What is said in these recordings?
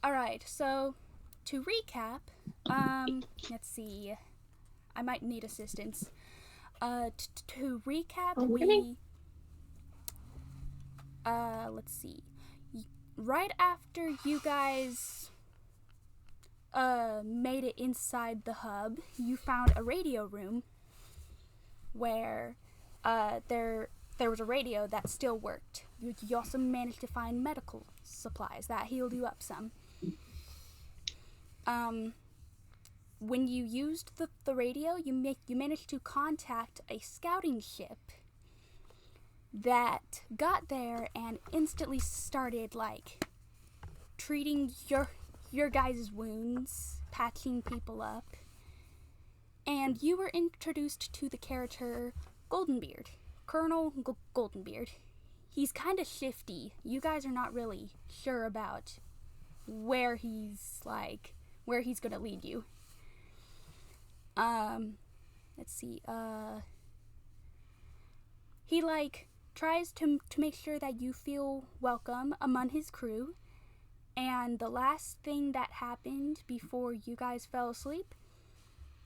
Alright, so to recap, let's see. I might need assistance. To recap, Really? let's see. Right after you guys made it inside the hub, you found a radio room where there was a radio that still worked. You also managed to find medical supplies that healed you up some. When you used the radio, you managed to contact a scouting ship that got there and instantly started treating your guys' wounds, patching people up, and you were introduced to the character Goldenbeard, Colonel Goldenbeard. He's kind of shifty. You guys are not really sure about where he's gonna lead you. Let's see. He tries to make sure that you feel welcome among his crew. And the last thing that happened before you guys fell asleep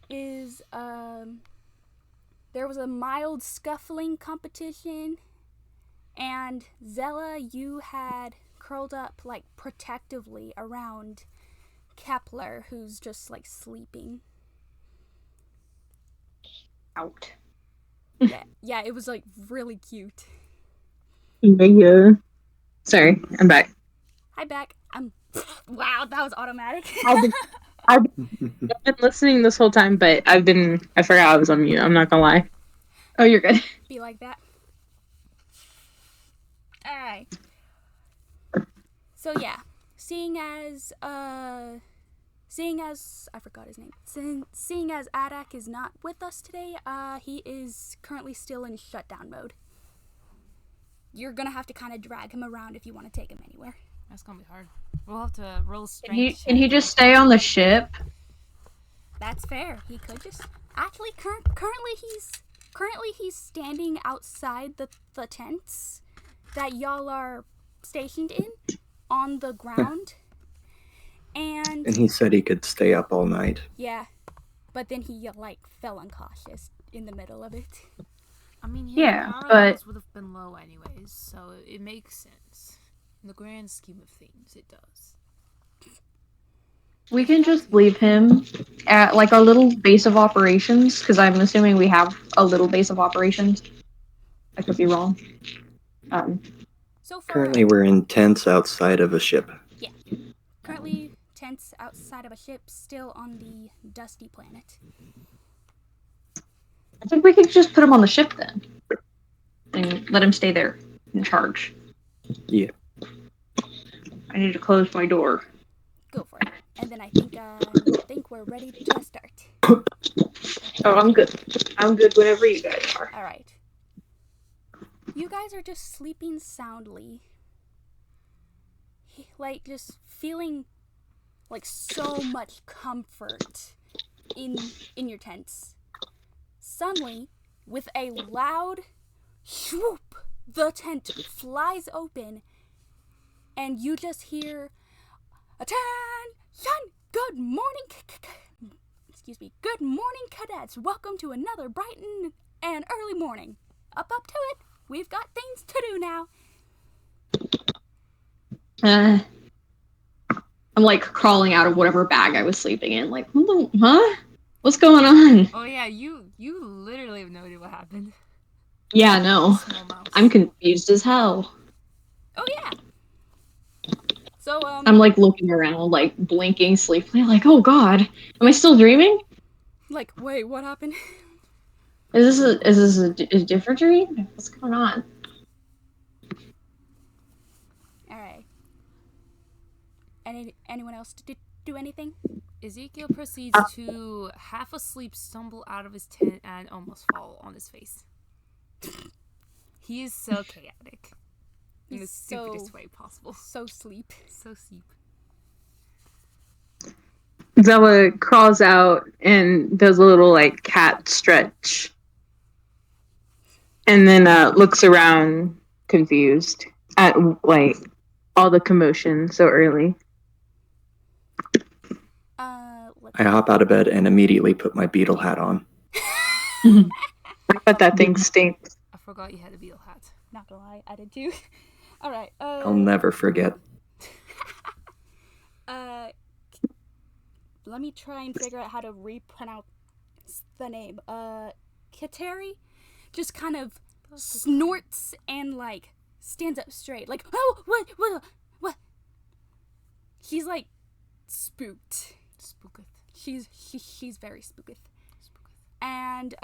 is there was a mild scuffling competition, and Zella, you had curled up protectively around Kepler, who's just sleeping. Out. Yeah, it was really cute. Yeah. Sorry, I'm back. Hi, back. Wow, that was automatic. I've been listening this whole time, but I forgot I was on mute. I'm not gonna lie. Oh, you're good. Be like that. Alright. So yeah, seeing as I forgot his name. Seeing as Adak is not with us today, he is currently still in shutdown mode. You're gonna have to kind of drag him around if you want to take him anywhere. That's gonna be hard. We'll have to roll strength. Can he just stay on the ship? That's fair. He could just actually currently he's standing outside the tents that y'all are stationed in on the ground. And he said he could stay up all night. Yeah, but then he fell unconscious in the middle of it. I mean, yeah, our but levels would have been low anyways, so it makes sense. In the grand scheme of things, it does. we can just leave him at our little base of operations, because I'm assuming we have a little base of operations. I could be wrong. So far, Currently, we're in tents outside of a ship. Yeah. Currently, tents outside of a ship, still on the dusty planet. I think we could just put him on the ship then, and let him stay there in charge. Yeah. I need to close my door. Go for it. And then I think we're ready to start. Oh, I'm good. I'm good whenever you guys are. All right. You guys are just sleeping soundly, just feeling so much comfort in your tents. Suddenly, with a loud swoop, the tent flies open, and you just hear, "Attention! Good morning, good morning, cadets. Welcome to another bright and early morning. Up to it. We've got things to do now." I'm crawling out of whatever bag I was sleeping in. Huh? What's going on? Oh yeah, you literally have no idea what happened. Yeah, no. I'm confused as hell. Oh yeah. So I'm looking around, blinking sleepily, oh god, am I still dreaming? Wait, what happened? Is this a different dream? What's going on? All right. Anyone else do anything? Ezekiel proceeds to half asleep stumble out of his tent and almost fall on his face. He is so chaotic. In the stupidest way possible. So sleep. Zella crawls out and does a little cat stretch. And then looks around confused at all the commotion so early. let's I hop out of bed and immediately put my beetle hat on. I bet that thing stinks. I forgot you had a beetle hat. not gonna lie, I did too. All right. I'll never forget. Let me try and figure out how to repronounce the name. Kateri just kind of snorts and like stands up straight, like, oh, what? He's like spooked. Spooketh. She's very spooked. And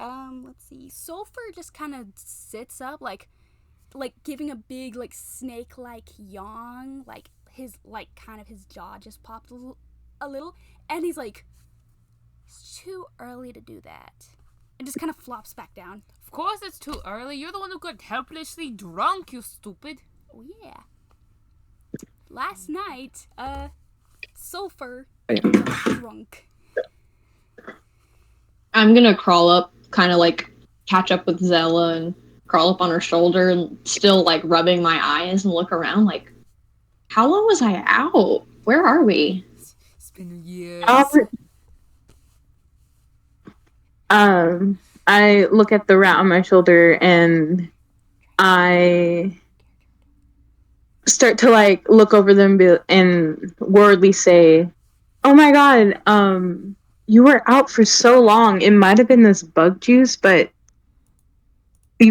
let's see. Sulfur just kind of sits up, like giving a big like snake-like yawn, like his kind of his jaw just popped a little, and he's like, it's too early to do that, and just kind of flops back down. Of course it's too early. You're the one who got helplessly drunk, you stupid. Oh yeah. Last night, Sulfur Yeah. got drunk. I'm gonna crawl up, kind of like catch up with Zella and crawl up on her shoulder and still like rubbing my eyes and look around like, how long was I out? Where are we? It's been years. I look at the rat on my shoulder and I start to like look over them and worriedly say, "Oh my god, you were out for so long. It might have been this bug juice, but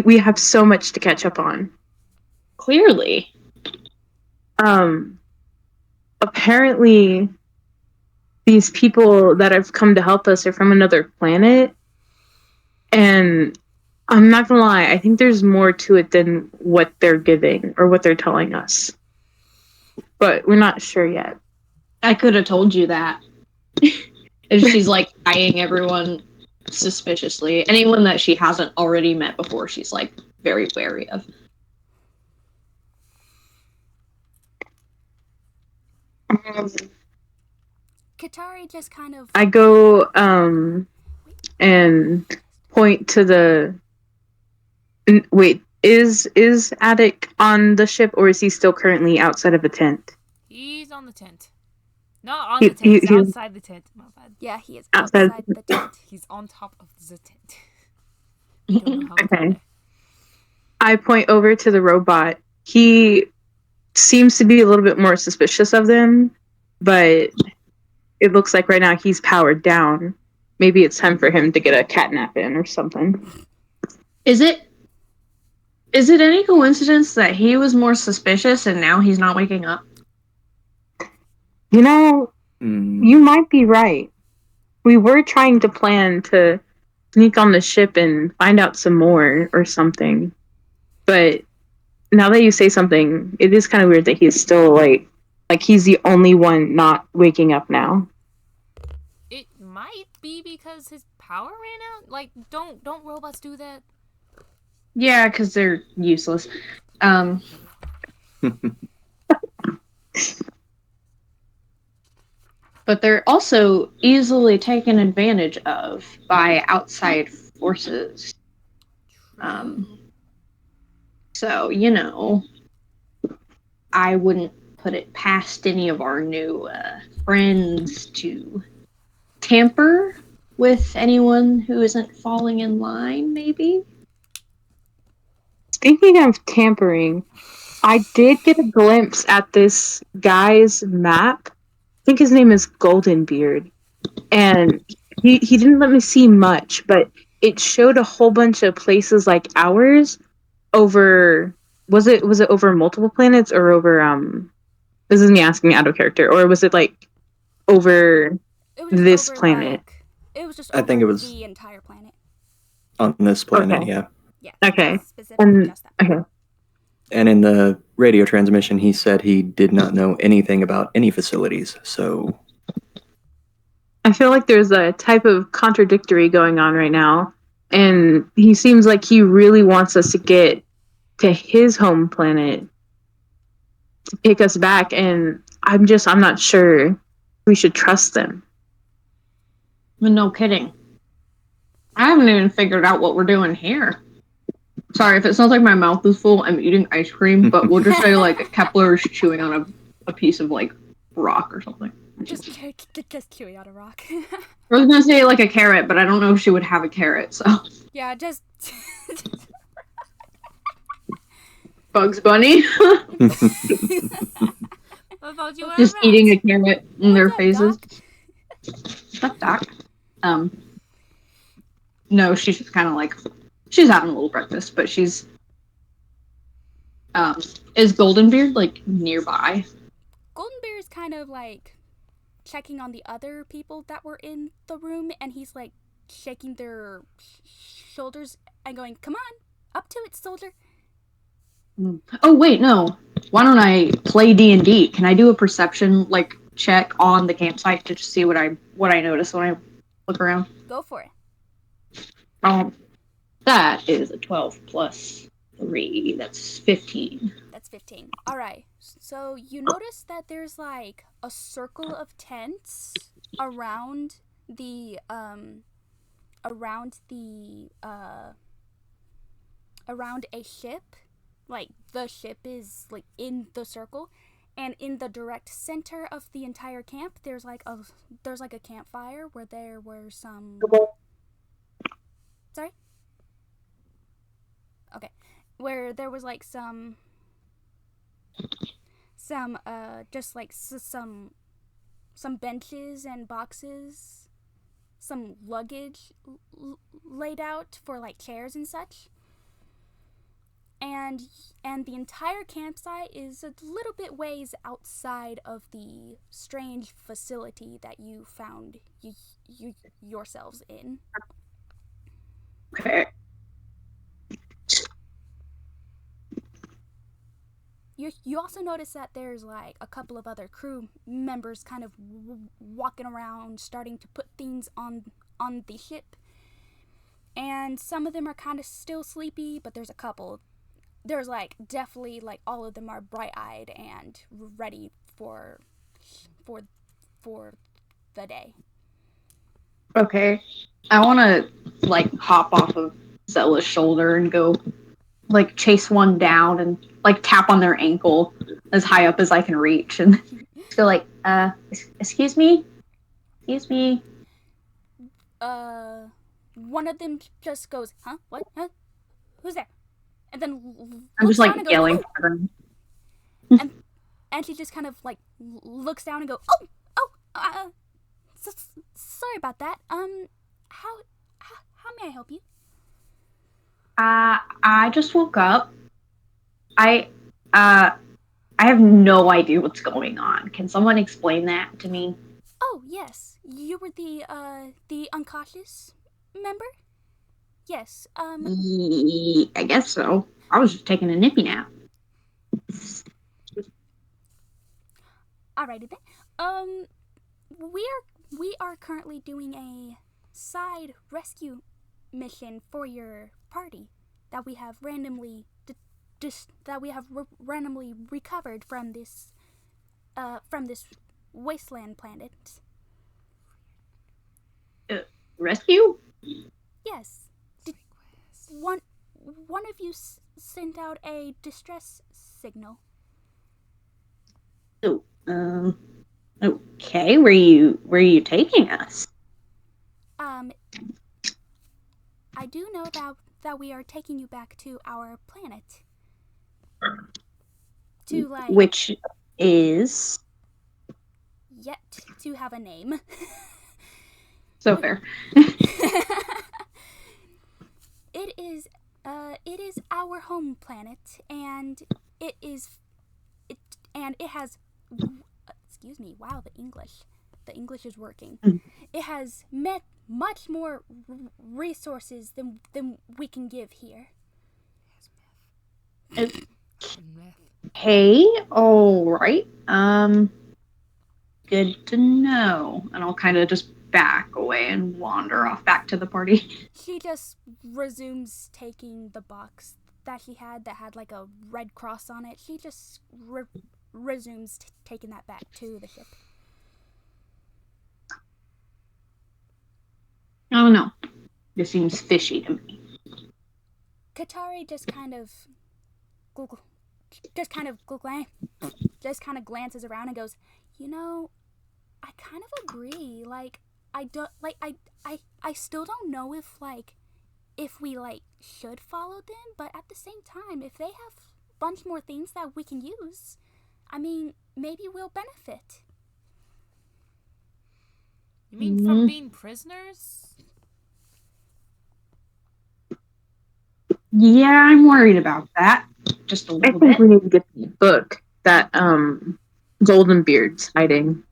we have so much to catch up on." Clearly. Apparently these people that have come to help us are from another planet, and I'm not gonna lie, I think there's more to it than what they're giving or what they're telling us, but we're not sure yet. I could have told you that. And she's like eyeing everyone suspiciously. Anyone that she hasn't already met before, she's like very wary of. Katari just kind of I go and point to the wait, is Attic on the ship, or is he still currently outside of a tent? He's on the tent. Not on the tent. He's outside the tent. My bad. yeah, he is Outside outside the tent. He's on top of the tent. I don't know how he got Okay. there. I point over to the robot. He seems to be a little bit more suspicious of them, but it looks like right now he's powered down. Maybe it's time for him to get a catnap in or something. Is it any coincidence that he was more suspicious and now he's not waking up? You know, Mm, you might be right. We were trying to plan to sneak on the ship and find out some more or something. But now that you say something, it is kind of weird that he's still like he's the only one not waking up now. It might be because his power ran out. Like, don't robots do that? Yeah, because they're useless. But they're also easily taken advantage of by outside forces. So, you know, I wouldn't put it past any of our new friends to tamper with anyone who isn't falling in line, maybe? Speaking of tampering, I did get a glimpse at this guy's map. I think his name is Goldenbeard. And he didn't let me see much, but it showed a whole bunch of places like ours over was it over multiple planets or over this is me asking out of character, or was it like over It was just this over, planet? like, it was just I think over it was- the entire planet. on this planet, Okay. yeah. Yeah. Okay. Specifically just that. Okay. And in the radio transmission, he said he did not know anything about any facilities. So I feel like there's a type of contradictory going on right now, and he seems like he really wants us to get to his home planet to pick us back, and I'm not sure we should trust them. No kidding. I haven't even figured out what we're doing here. Sorry, if it sounds like my mouth is full, I'm eating ice cream, but we'll just say, like, Kepler's chewing on a piece of, like, rock or something. Just chewing on a rock. I was gonna say like a carrot, but I don't know if she would have a carrot, so. Yeah, just. Bugs Bunny. I thought you were Just a rat. eating a carrot in their What's up, faces. Doc? What's up, Doc? No, she's just kind of like, she's having a little breakfast, but she's, is Goldenbeard, like, nearby? Golden Bear is kind of like checking on the other people that were in the room, and he's like shaking their shoulders and going, "Come on, up to it, soldier." Oh, wait, no. Why don't I play D&D? Can I do a perception, like, check on the campsite to just see what I notice when I look around? Go for it. That is a 12 plus 3. That's 15. That's 15. All right. So you notice that there's like a circle of tents around the around a ship. Like the ship is like in the circle, and in the direct center of the entire camp there's like a campfire where there were some. Sorry? Okay. Where there was like some just like some benches and boxes, some luggage laid out for like chairs and such. And the entire campsite is a little bit ways outside of the strange facility that you found you yourselves in. Okay. You also notice that there's like a couple of other crew members kind of walking around, starting to put things on the ship. And some of them are kind of still sleepy, but there's a couple. There's like definitely like all of them are bright-eyed and ready for the day. Okay. I want to, like, hop off of Zella's shoulder and go, like, chase one down and, like, tap on their ankle as high up as I can reach. And go, like, excuse me? Excuse me? One of them just goes, "Huh? What? Huh? Who's there?" And then I'm looks just, like, down and goes, yelling "Oh!" for them. And she just kind of like looks down and go, sorry about that. How may I help you?" I just woke up. I have no idea what's going on. Can someone explain that to me? Oh yes, you were the uncautious member. Yes. I guess so. I was just taking a nippy nap. Alrighty then. We are currently doing a side rescue mission for your party that we have randomly randomly recovered from this wasteland planet. Rescue? Yes. One of you sent out a distress signal. Oh, okay. Where are you taking us? I do know that we are taking you back to our planet. To like Which is yet to have a name. so fair. It is our home planet, and it has excuse me, wow, the English is working. It has met much more resources than we can give here. Hey, all right. Good to know. And I'll kind of just back away and wander off back to the party. She just resumes taking the box that she had that had like a red cross on it. She just resumes taking that back to the ship. I don't know. This seems fishy to me. Katari just kind of just kind of glances around and goes, you know, I kind of agree. Like, I still don't know if we should follow them, but at the same time, if they have a bunch more things that we can use, I mean, maybe we'll benefit. You mean from being prisoners? Yeah, I'm worried about that. Just a I little think bit. we need to get the book that Goldenbeard's hiding.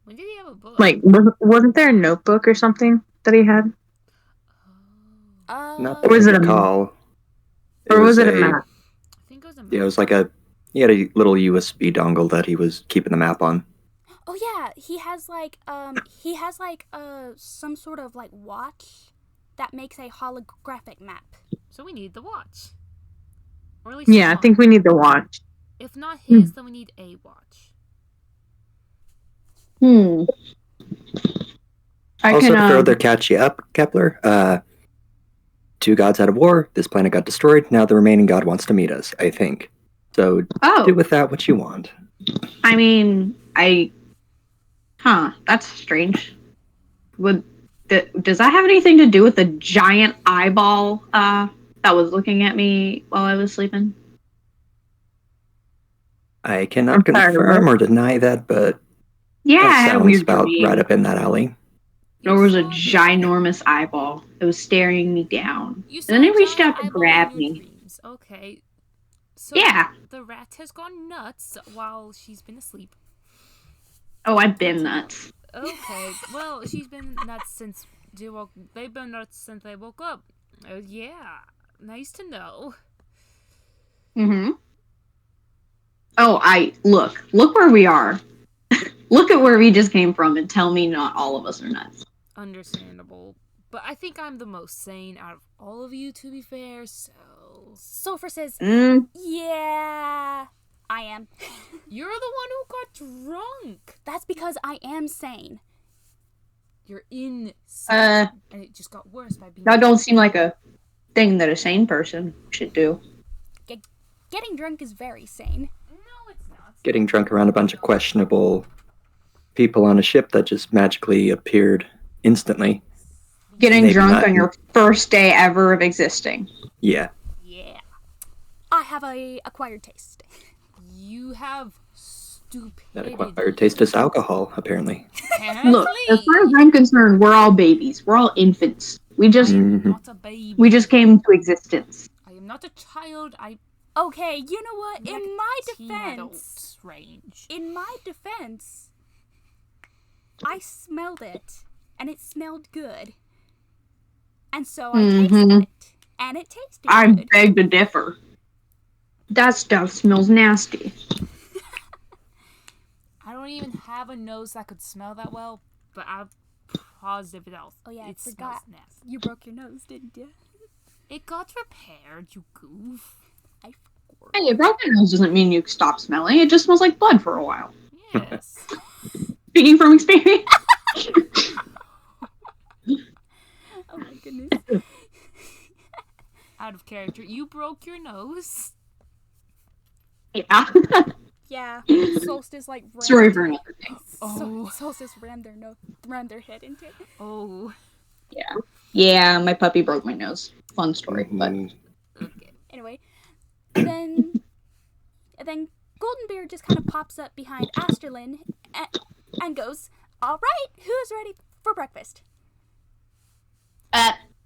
When did he have a book? Like, wasn't there a notebook or something that he had? Not that Or I was it a recall. Or was it a map? I think it was a Yeah, it was like he had a little USB dongle that he was keeping the map on. Oh yeah, he has some sort of watch that makes a holographic map. So we need the watch. Or at least Yeah, I one. think we need the watch. If not his, then we need a watch. Also, to further catch you up, Kepler, 2 gods out of war, this planet got destroyed, now the remaining god wants to meet us, I think. So do with that what you want. I mean, that's strange. Does that have anything to do with the giant eyeball that was looking at me while I was sleeping? I cannot confirm or deny that, but Yeah, that I had a sounds weird about dream. right up in that alley. There was a ginormous eyeball that was staring me down. You And then saw it reached a out giant to eyeball grab in your me. dreams. Okay. So Yeah. the rat has gone nuts while she's been asleep. Oh, I've been nuts. Okay. Well, she's been nuts since they've been nuts since they woke up. Yeah. Nice to know. Mm-hmm. Oh, look where we are. Look at where we just came from and tell me not all of us are nuts. Understandable. But I think I'm the most sane out of all of you, to be fair, so... Sulfur says, Mm. yeah, I am. You're the one who got drunk! That's because I am sane. You're insane. And it just got worse by being... That don't seem like a thing that a sane person should do. Getting drunk is very sane. No, it's not. Getting drunk around a bunch of questionable people on a ship that just magically appeared instantly. Getting Maybe drunk not. on your first day ever of existing. Yeah. Yeah. I have a acquired taste. You have That stupidity. acquired taste is alcohol, apparently. Look, as far as I'm concerned, we're all babies. We're all infants. We just Not a baby. we just came into existence. I am not a child. Okay, you know what? I'm like In a my teen adult defense, range. I smelled it, and it smelled good. And so I tasted it, and it tasted I good. beg to differ. That stuff smells nasty. I don't even have a nose that could smell that well, but I'm positive it Oh yeah, I it forgot. smells nasty. You broke your nose, didn't you? It got repaired, you goof. I forgot. Hey, a broken nose doesn't mean you stop smelling. It just smells like blood for a while. Yes. Speaking from experience. Oh my goodness. Out of character. You broke your nose. Yeah. Yeah, Solstice rammed. Story for another day. Oh. Solstice rammed their head into it. Oh. Yeah, my puppy broke my nose. Fun story, but Okay. Anyway, and then Goldenbeard just kind of pops up behind Asterlin and goes, "All right, who's ready for breakfast?"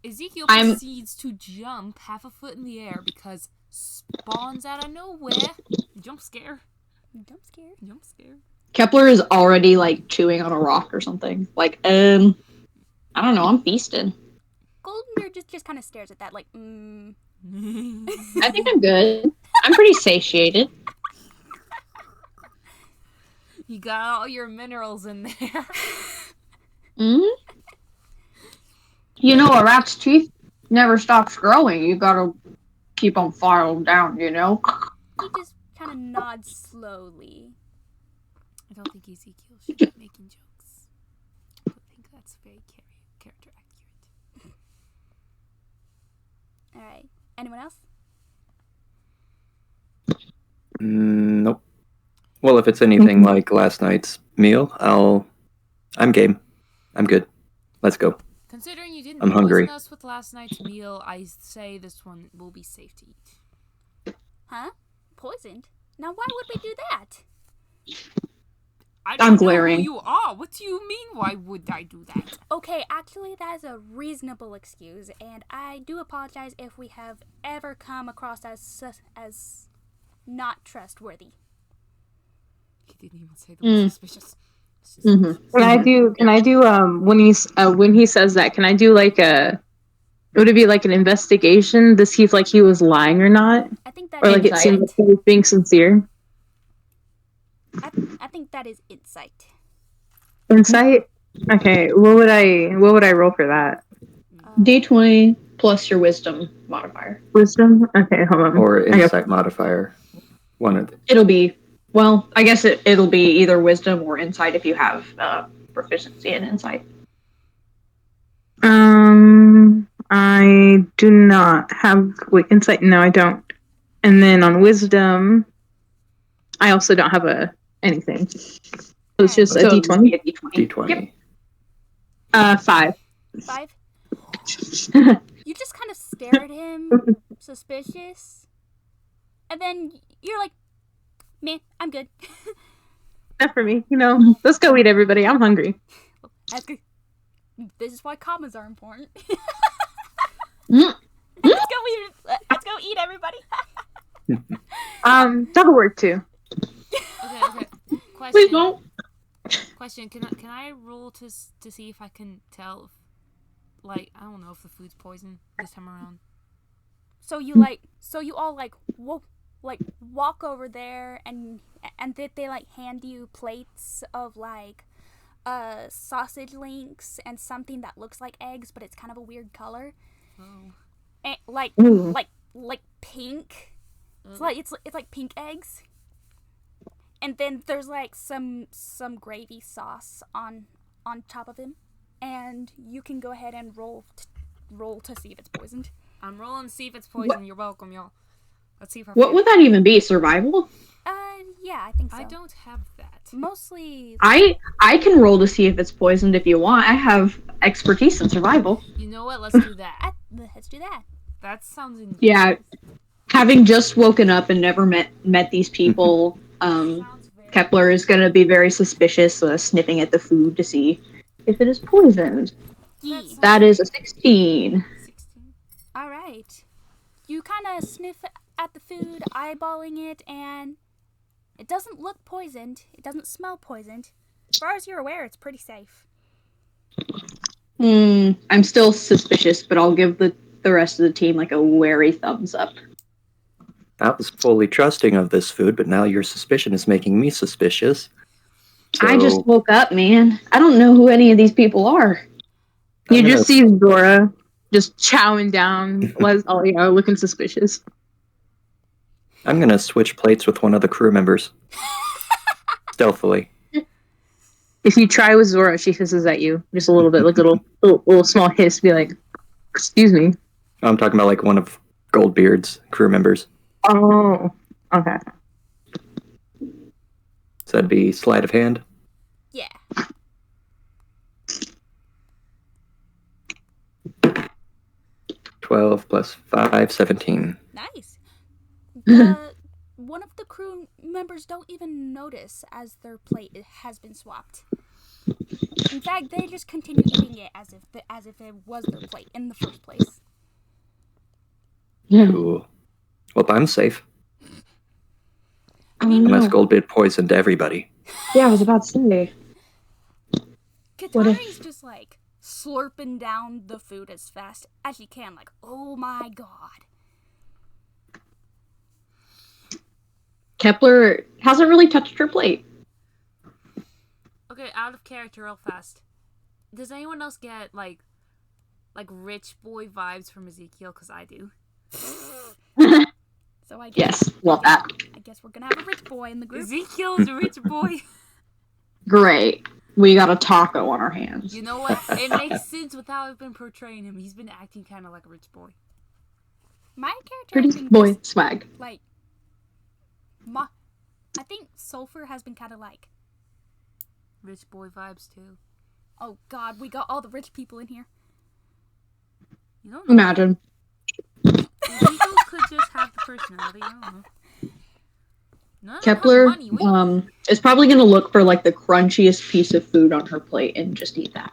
Ezekiel I'm- proceeds to jump half a foot in the air because spawns out of nowhere. Jump scare. Jump scare. Jump scare. Kepler is already chewing on a rock or something. I don't know, I'm feasting. Goldenbeard just kind of stares at that I think I'm good. I'm pretty satiated. You got all your minerals in there. Hmm. You know, a rat's teeth never stops growing. You gotta keep on filing down, you know? He just kind of nods slowly. I don't think Ezekiel should be making jokes. I don't think that's very character accurate. All right. Anyone else? Nope. Well, if it's anything like last night's meal, I'm game. I'm good. Let's go. Considering you didn't I'm hungry. poison us with last night's meal, I say this one will be safe to eat. Huh? Poisoned? Now why would we do that? I I'm don't know glaring. who you are. What do you mean, why would I do that? Okay, actually that is a reasonable excuse, and I do apologize if we have ever come across as not trustworthy. He didn't even say the word suspicious. Can I do when he says that, can I do like would it be like an investigation to see if like he was lying or not? I think that Or like is it seemed like insight. he was being sincere? I think that is insight. Insight? Okay, what would I roll for that? D20 plus your wisdom modifier. Wisdom? Okay, hold on. Or insight modifier. One of them. It'll be, well, I guess it'll be either wisdom or insight if you have proficiency in insight. I do not have insight. No, I don't. And then on wisdom, I also don't have anything. So it's just a D20. D20. Yep. 5. 5? You just kind of stare at him, suspicious, and then you're like, "Man, I'm good." Not for me, Let's go eat, everybody. I'm hungry. That's good. This is why commas are important. Mm. Let's go eat. Let's go eat, everybody. Double work too. Okay. Question. Please don't. Question. Can I roll to see if I can tell if, like, I don't know if the food's poison this time around? So you all walk over there and they like hand you plates of like sausage links and something that looks like eggs, but it's kind of a weird color. Oh. And, like pink. It's like pink eggs. And then there's like some gravy sauce on top of him, and you can go ahead and roll to see if it's poisoned. I'm rolling to see if it's poison. You're welcome, y'all. Let's see if What would that even be? Survival? Yeah, I think so. I don't have that. Mostly. I can roll to see if it's poisoned if you want. I have expertise in survival. You know what? Let's do that. Let's do that. That sounds Yeah. Having just woken up and never met these people, Kepler is going to be very suspicious, sniffing at the food to see if it is poisoned. That is a 16. 16. All right. You kind of sniff at the food, eyeballing it, and it doesn't look poisoned. It doesn't smell poisoned. As far as you're aware, it's pretty safe. I'm still suspicious, but I'll give the rest of the team like a wary thumbs up. I was fully trusting of this food, but now your suspicion is making me suspicious. So... I just woke up, man. I don't know who any of these people are. You just see Zora just chowing down, looking suspicious. I'm gonna switch plates with one of the crew members. Stealthily. If you try with Zora, she hisses at you. Just a little bit, like a little small hiss, be like, "Excuse me." I'm talking about like one of Goldbeard's crew members. Oh, okay. So that'd be sleight of hand? Yeah. $12 plus 5, 17. Nice. One of the crew members don't even notice as their plate has been swapped. In fact, they just continue eating it as if it was their plate in the first place. Cool. Well, I'm safe. Unless Goldbeard poisoned everybody. Yeah, I was about to say. Katari's just like slurping down the food as fast as she can, like, oh my god. Kepler hasn't really touched her plate. Okay, out of character real fast. Does anyone else get like rich boy vibes from Ezekiel? Because I do. So I guess, yes, love that. I guess we're gonna have a rich boy in the group. Ezekiel is a rich boy. Great. We got a taco on our hands. You know what? It makes sense with how I've been portraying him. He's been acting kind of like a rich boy. My character Pretty has been boy just, swag. like I think Sulfur has been kind of like Rich boy vibes too. oh god, we got all the rich people in here. You don't know. Imagine. The Eagles could just have the personality. I don't know. None of them have Kepler money. is probably gonna look for like the crunchiest piece of food on her plate and just eat that.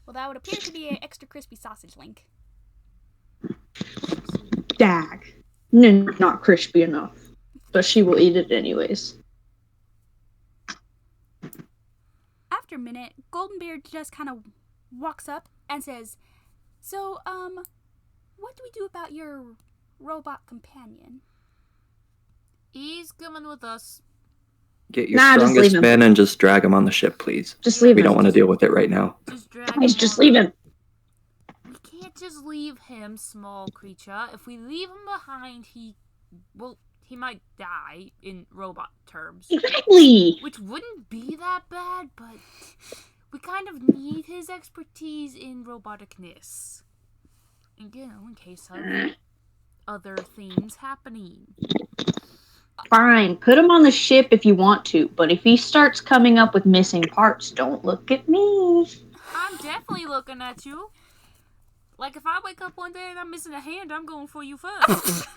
Well, that would appear to be an extra crispy sausage link. Dag. No, not crispy enough. But she will eat it anyways. After a minute, Goldenbeard just kind of walks up and says, "So, what do we do about your robot companion?" He's coming with us. Get your Nah, just leave strongest him. men and just drag him on the ship, please. Just leave We him. don't want to deal with it right now. Just drag Guys, him just on. leave him. We can't just leave him, small creature. If we leave him behind, he might die in robot terms. Exactly. Which wouldn't be that bad, but we kind of need his expertise in roboticness. And, in case of other things happening. Fine, put him on the ship if you want to, but if he starts coming up with missing parts, don't look at me. I'm definitely looking at you. Like, if I wake up one day and I'm missing a hand, I'm going for you first.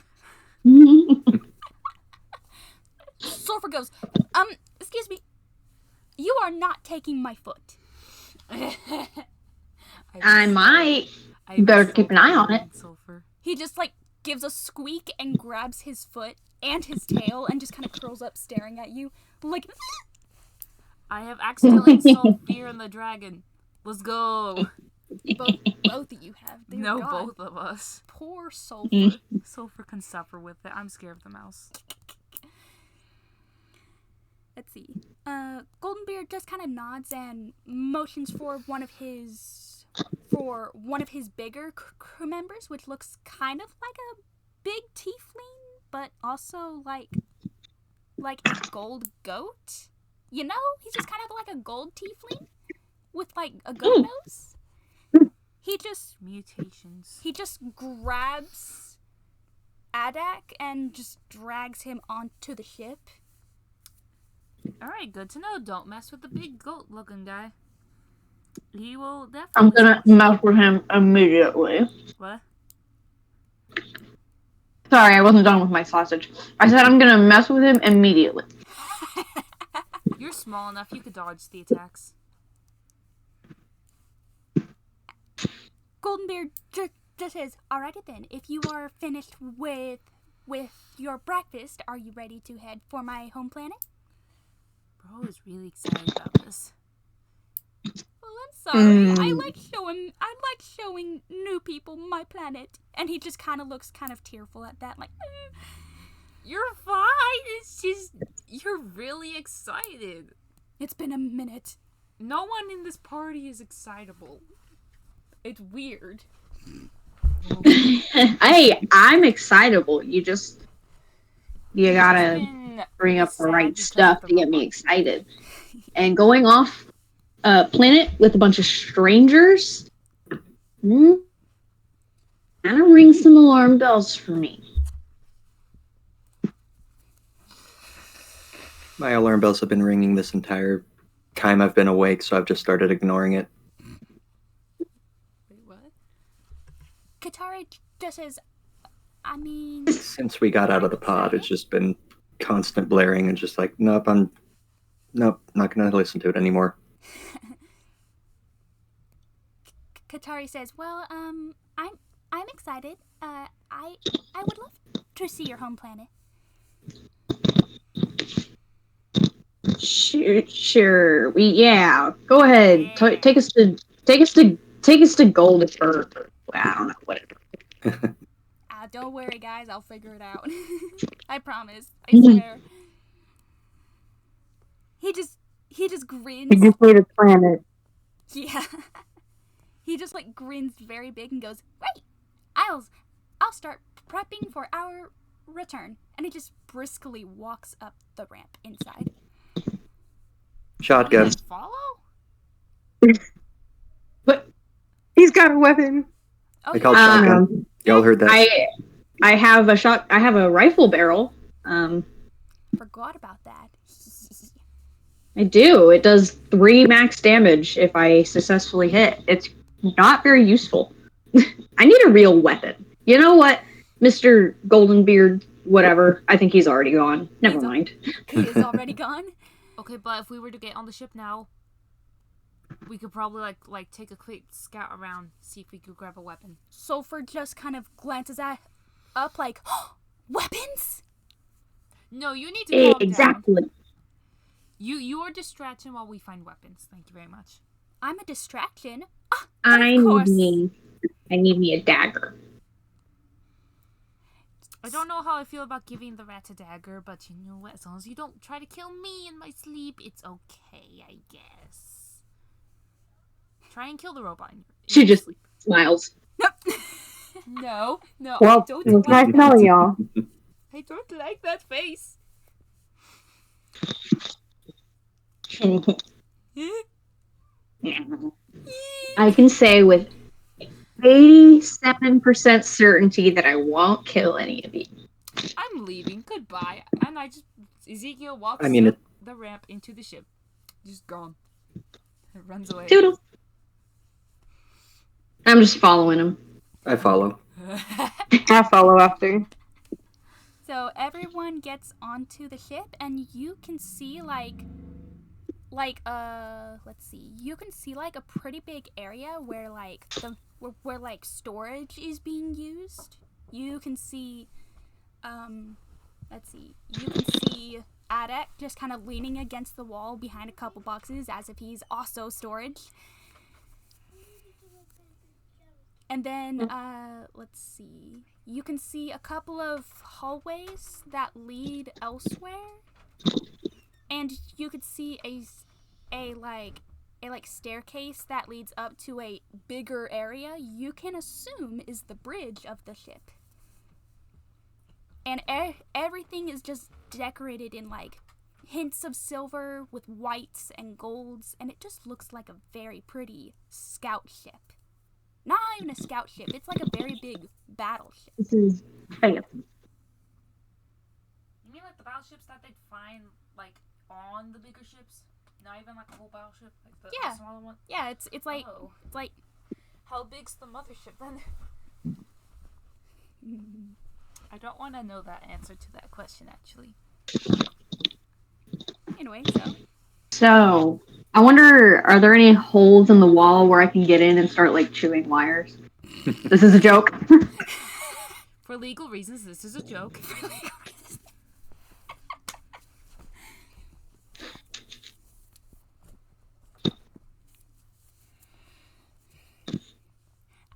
Sulfur goes, excuse me. You are not taking my foot. I might. I'm Better so keep an eye on it. Sulfur. He just, gives a squeak and grabs his foot and his tail and just kind of curls up staring at you. I have accidentally installed Fear in the Dragon. Let's go. Both of you have. Dear No, God. both of us. Poor Sulfur. Sulfur can suffer with it. I'm scared of the mouse. Let's see. Goldenbeard just kind of nods and motions for one of his bigger crew members, which looks kind of like a big tiefling, but also like a gold goat. You know, he's just kind of like a gold tiefling with a goat nose. Mutations. He just grabs Adak and just drags him onto the ship. Alright, good to know. Don't mess with the big goat-looking guy. He will definitely... I'm gonna mess with him immediately. What? Sorry, I wasn't done with my sausage. I said I'm gonna mess with him immediately. You're small enough, you could dodge the attacks. Goldenbeard just says, "Alrighty then, if you are finished with your breakfast, are you ready to head for my home planet?" Bro is really excited about this. Well, I'm sorry. I like showing new people my planet. And he just kind of looks kind of tearful at that, You're fine. It's just, you're really excited. It's been a minute. No one in this party is excitable. It's weird. Hey, I'm excitable. You gotta bring up the right stuff to get me excited. And going off a planet with a bunch of strangers, kind of rings some alarm bells for me. My alarm bells have been ringing this entire time I've been awake, so I've just started ignoring it. Wait, what? Katari just says, Since we got out of the pod, it's just been constant blaring and just nope, not gonna listen to it anymore. Katari says, "Well, I'm excited. I would love to see your home planet." Sure. Go ahead. Yeah. Take us to Goldenberg. I don't know, whatever. Don't worry, guys. I'll figure it out. I promise. I swear. He just grins. You just need a planet. Yeah. He just grins very big and goes, "Great. I'll start prepping for our return." And he just briskly walks up the ramp inside. Shotgun. Follow? But He's got a weapon. Oh, I called yeah. shotgun. Y'all heard that? I have a rifle barrel. Forgot about that. I do. It does 3 max damage if I successfully hit. It's not very useful. I need a real weapon. You know what, Mr. Goldenbeard, whatever. I think he's already gone. Never mind. He is already gone? Okay, but if we were to get on the ship now, we could probably like take a quick scout around, see if we could grab a weapon. Sulfur just kind of glances up like, oh, weapons? No, you need to calm exactly. down. You are distracting while we find weapons. Thank you very much. I'm a distraction. I need me a dagger. I don't know how I feel about giving the rat a dagger, but you know what? As long as you don't try to kill me in my sleep, it's okay, I guess. Try and kill the robot. She just sleep. Smiles. No. Well, I don't it was nice knowing y'all. I don't like that face. I can say with 87% certainty that I won't kill any of you. I'm leaving. Goodbye. And Ezekiel walks up the ramp into the ship. Just gone. It runs away. Toodle. I'm just following him. I follow. I follow after. So everyone gets onto the ship, and you can see let's see, you can see like a pretty big area where where storage is being used. You can see, let's see, you can see Adek just kind of leaning against the wall behind a couple boxes as if he's also storage. And then, let's see, you can see a couple of hallways that lead elsewhere. And you could see a staircase that leads up to a bigger area you can assume is the bridge of the ship. And everything is just decorated in like hints of silver with whites and golds, and it just looks like a very pretty scout ship. Not even a scout ship, it's like a very big battleship. This is fancy. You mean like the battleships that they'd find like on the bigger ships? Not even like a whole battleship? Like the smaller one? Yeah, it's like it's like, how big's the mothership then? I don't want to know that answer to that question, actually. Anyway, So, I wonder, are there any holes in the wall where I can get in and start, like, chewing wires? This is a joke. For legal reasons, this is a joke.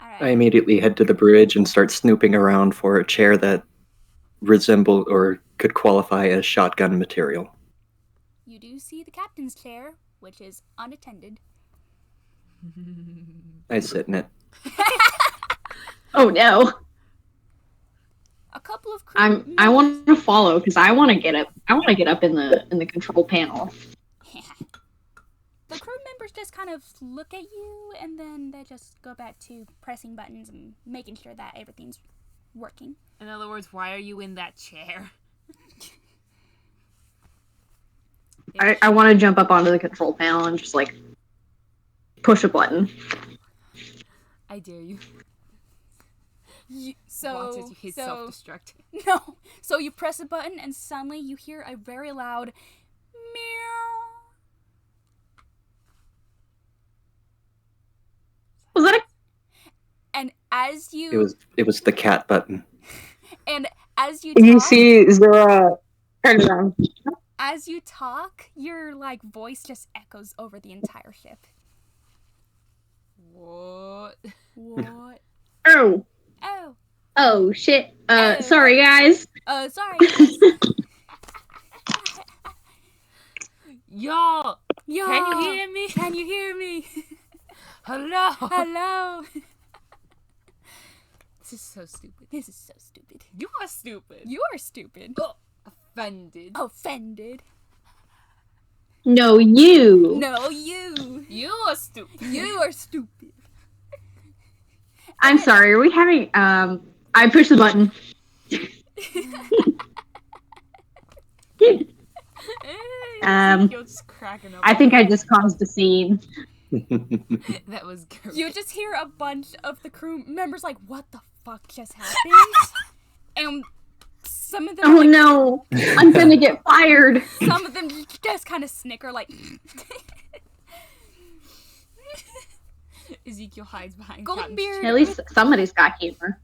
I immediately head to the bridge and start snooping around for a chair that resembled or could qualify as shotgun material. You do see the captain's chair, which is unattended. I sit in it. Oh no! A couple of crew I want to follow because I want to get up. I want to get up in the control panel. The crew members just kind of look at you, and then they just go back to pressing buttons and making sure that everything's working. In other words, why are you in that chair? I want to jump up onto the control panel and just like push a button. I dare you. So you hit self-destruct. No. So you press a button and suddenly you hear a very loud meow. Was that And as you It was the cat button. And as you You talk, see Zora turn around. as you talk, your like voice just echoes over the entire ship. What? What? Oh. Oh. Oh shit. Oh. Sorry guys. Sorry. Y'all! Yo, Can you hear me? Can you hear me? Hello! Hello. This is so stupid. This is so stupid. You are stupid. You are stupid. Oh, offended. Offended. No, you. No, you. You are stupid. You are stupid. I'm sorry. Are we having? I pushed the button. Ezekiel just cracking up. I think I just caused a scene. That was great. You just hear a bunch of the crew members like, what the fuck just happened? And some of them Oh no, I'm gonna get fired. some of them just kind of snicker like Ezekiel hides behind Goldenbeard. At least somebody's got humor.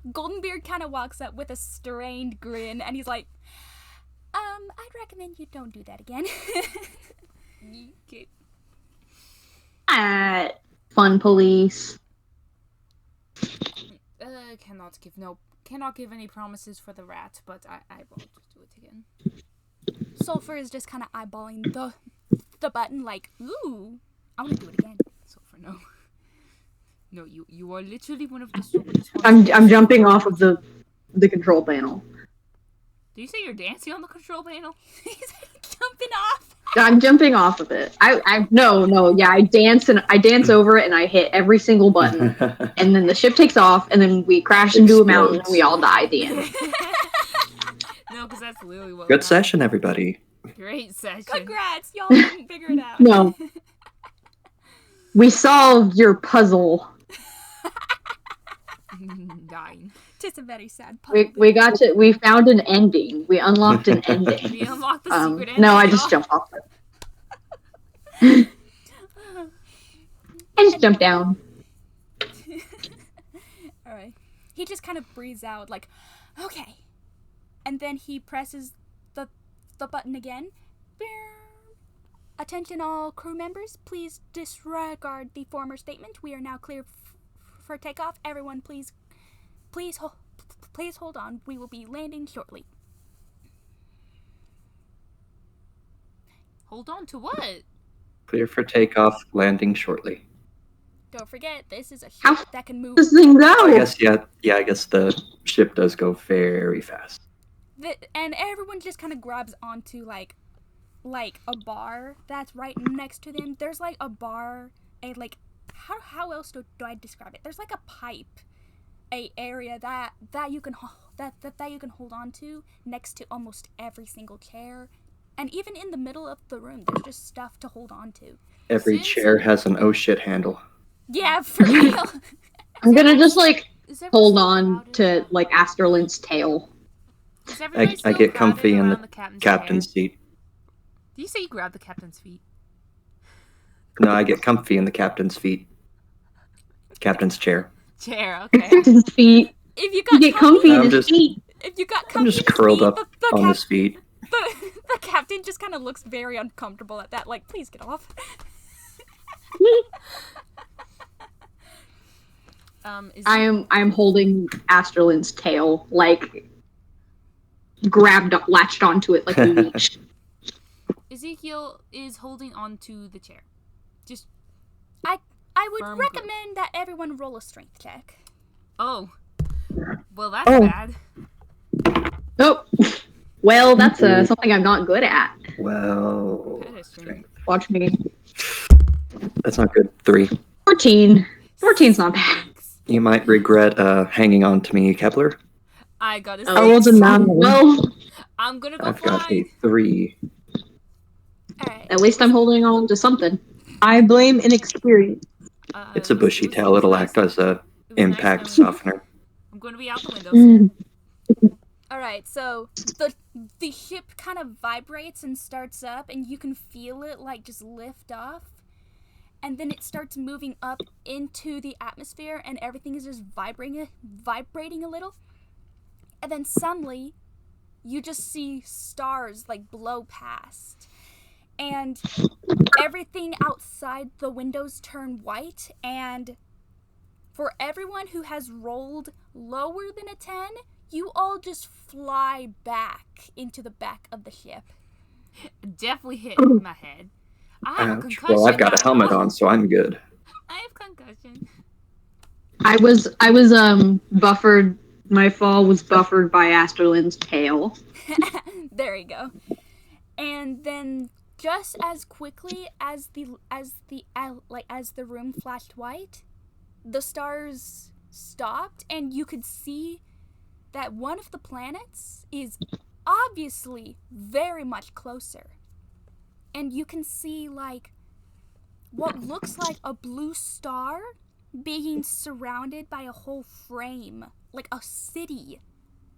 Goldenbeard kind of walks up with a strained grin and he's like, I'd recommend you don't do that again. Okay. Fun police. Cannot give any promises for the rat, but I will just do it again. Sulfur is just kind of eyeballing the button like, ooh, I want to do it again. Sulfur, no. No, you are literally one of the stupidest I'm ones. jumping off of the control panel. Do you say you're dancing on the control panel? He's jumping off. I'm jumping off of it. Yeah, I dance over it and I hit every single button. And then the ship takes off and then we crash into a mountain and we all die at the end. No, because that's literally what Good happened. session, everybody. Great session. Congrats, y'all didn't figure it out. No. We solved your puzzle. Dying. It's a very sad puzzle. We found an ending. We unlocked an ending. We unlocked the secret ending. No, I just jumped off it. I just jumped down. Alright. He just kind of breathes out like, okay. And then he presses the button again. Attention all crew members, please disregard the former statement. We are now clear for takeoff. Everyone, please hold on. We will be landing shortly. Hold on to what? Clear for takeoff, landing shortly. Don't forget, this is a ship How that can move. This thing go. I guess, yeah, I guess the ship does go very fast. And everyone just kind of grabs onto like a bar that's right next to them. There's like a bar, how else do I describe it? There's like a pipe, a area that you can that you can hold on to next to almost every single chair, and even in the middle of the room, there's just stuff to hold on to. Every chair has an oh shit handle. Yeah, for real. I'm gonna just hold on crowded? to Asterlin's tail. Is everybody I still get comfy crowded in around the captain's captain's chair? seat. Do you say you grab the captain's feet? No, I get comfy in the captain's feet. Captain's chair. Chair, okay. His feet. If you You get comfy in his feet. if you got I'm comfy just in his curled feet, up on his feet. the captain just kind of looks very uncomfortable at that. Like, please get off. I'm holding Asterlin's tail, latched onto it like a leech. Ezekiel is holding on to the chair. Just I would Firm recommend that everyone roll a strength check. well, that's bad. Oh, well, that's something I'm not good at. Well, That is strength. Watch me. that's not good. 3. 14. 14's not bad. You might regret hanging on to me, Kepler. I got a I rolled a 9. Well, I'm gonna go I've got a fly. 3. Alright. at least I'm holding on to something. I blame inexperience. It's a bushy tail. It'll act as a impact nice. softener. I'm going to be out the windows. Alright, so the ship kind of vibrates and starts up, and you can feel it just lift off. And then it starts moving up into the atmosphere, and everything is just vibrating a little. And then suddenly, you just see stars blow past. And everything outside the windows turn white, and for everyone who has rolled lower than a 10, you all just fly back into the back of the ship. Definitely hit my head. I have a Ouch. concussion. Well, I've got a helmet on, so I'm good. I have concussion. I was buffered. My fall was buffered by Asterlin's tail. There you go. And then just as quickly as the room flashed white, the stars stopped, and you could see that one of the planets is obviously very much closer. And you can see, like, what looks like a blue star being surrounded by a whole frame, like a city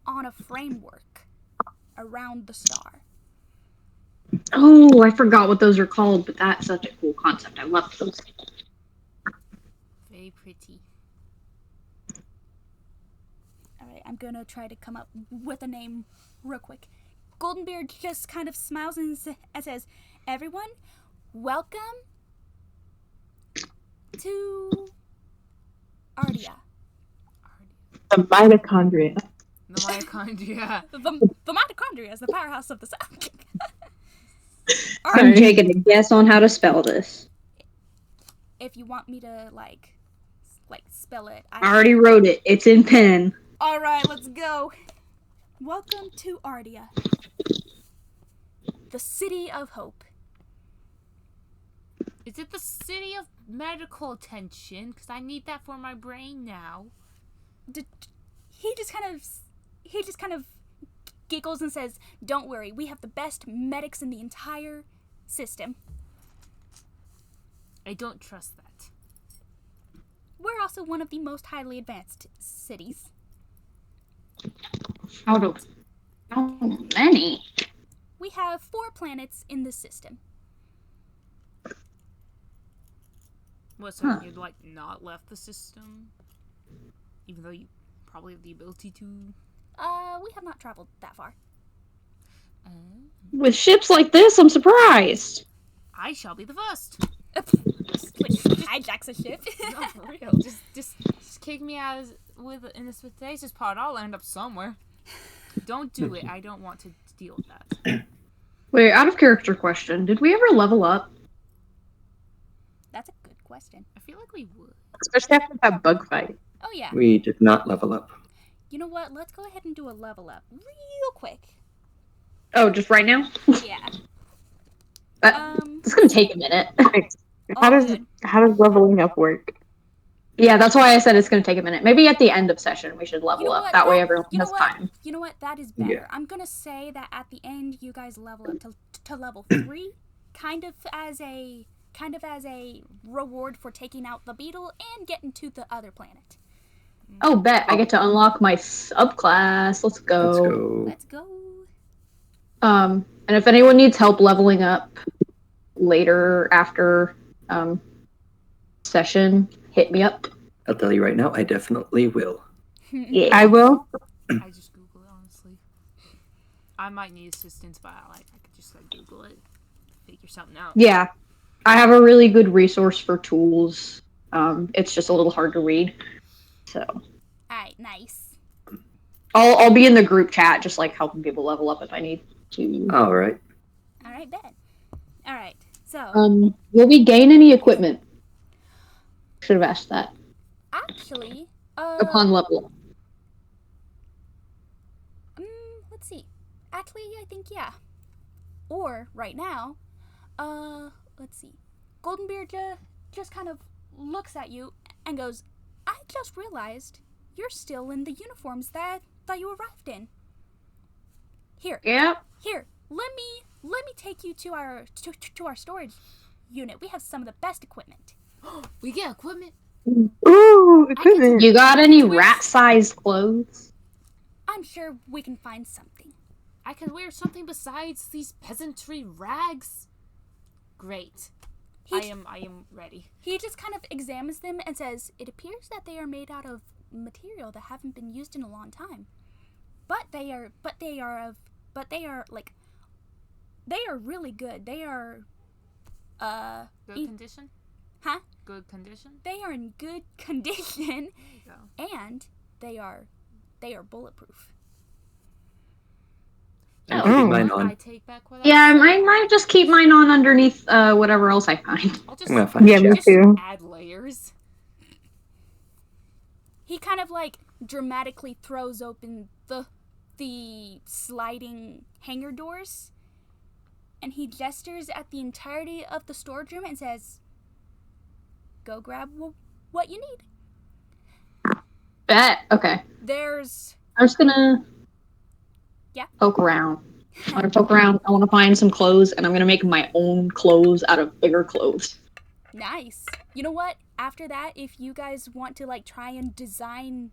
on a framework around the star. Oh, I forgot what those are called, but that's such a cool concept. I love those. Very pretty. Alright, I'm gonna try to come up with a name real quick. Goldenbeard just kind of smiles and says, "Everyone, welcome to Ardia." The mitochondria. The mitochondria. The mitochondria is the powerhouse of the cell. I'm taking a guess on how to spell this. If you want me to like spell it, I already wrote it. It's in pen. All right, let's go. Welcome to Ardia, the city of hope. Is it the city of medical attention? Because I need that for my brain now. He just kind of giggles and says, "Don't worry, we have the best medics in the entire system. I don't trust that. We're also one of the most highly advanced cities." How many? We have 4 planets in the system. What, so you'd like not left the system? Even though you probably have the ability to? We have not traveled that far. With ships like this, I'm surprised. I shall be the first. Which hijacks a ship. No, for real. Just kick me out in the stasis pod. I'll end up somewhere. Don't do it. I don't want to deal with that. Wait, out of character question. Did we ever level up? That's a good question. I feel like we would. Especially after that bug fight. Oh yeah. We did not level up. You know what? Let's go ahead and do a level up real quick. Oh, just right now? Yeah. It's gonna take a minute. How does leveling up work? Yeah, that's why I said it's gonna take a minute. Maybe at the end of session we should level up. That way everyone has time. You know what? That is better. Yeah. I'm gonna say that at the end you guys level up to level 3, kind of as a reward for taking out the beetle and getting to the other planet. Oh, bet. I get to unlock my subclass. Let's go. Let's go. And if anyone needs help leveling up later after session, hit me up. I'll tell you right now, I definitely will. Yeah. I will. I just Google it, honestly. I might need assistance, but I could just Google it, figure something out. Yeah. I have a really good resource for tools. It's just a little hard to read. So. Alright, nice. I'll be in the group chat, just helping people level up if I need to. All right. Alright, bet. Alright, so. Will we gain any equipment? Should have asked that. Actually, upon level. Let's see. Actually, I think yeah. Or right now, let's see. Goldenbeard just kind of looks at you and goes, "I just realized you're still in the uniforms that you arrived in. Here. Yep. Here. Let me take you to our storage unit. We have some of the best equipment." We get equipment. Ooh, equipment. You got any rat-sized clothes? I'm sure we can find something. I can wear something besides these peasantry rags. Great. I am ready. He just kind of examines them and says, "It appears that they are made out of material that haven't been used in a long time. But they are really good. They are Good condition? Huh? Good condition? They are in good condition. There you go. And they are bulletproof." I'll keep mine on. I take back what Yeah, I might just keep mine on underneath whatever else I find. I'll just, I'm gonna find Yeah, me just too. add layers. He kind of dramatically throws open the sliding hangar doors, and he gestures at the entirety of the storage room and says, "Go grab what you need." Bet. Okay. There's I was gonna. poke around. I want to poke around. I want to find some clothes, and I'm going to make my own clothes out of bigger clothes. Nice. You know what? After that, if you guys want to like try and design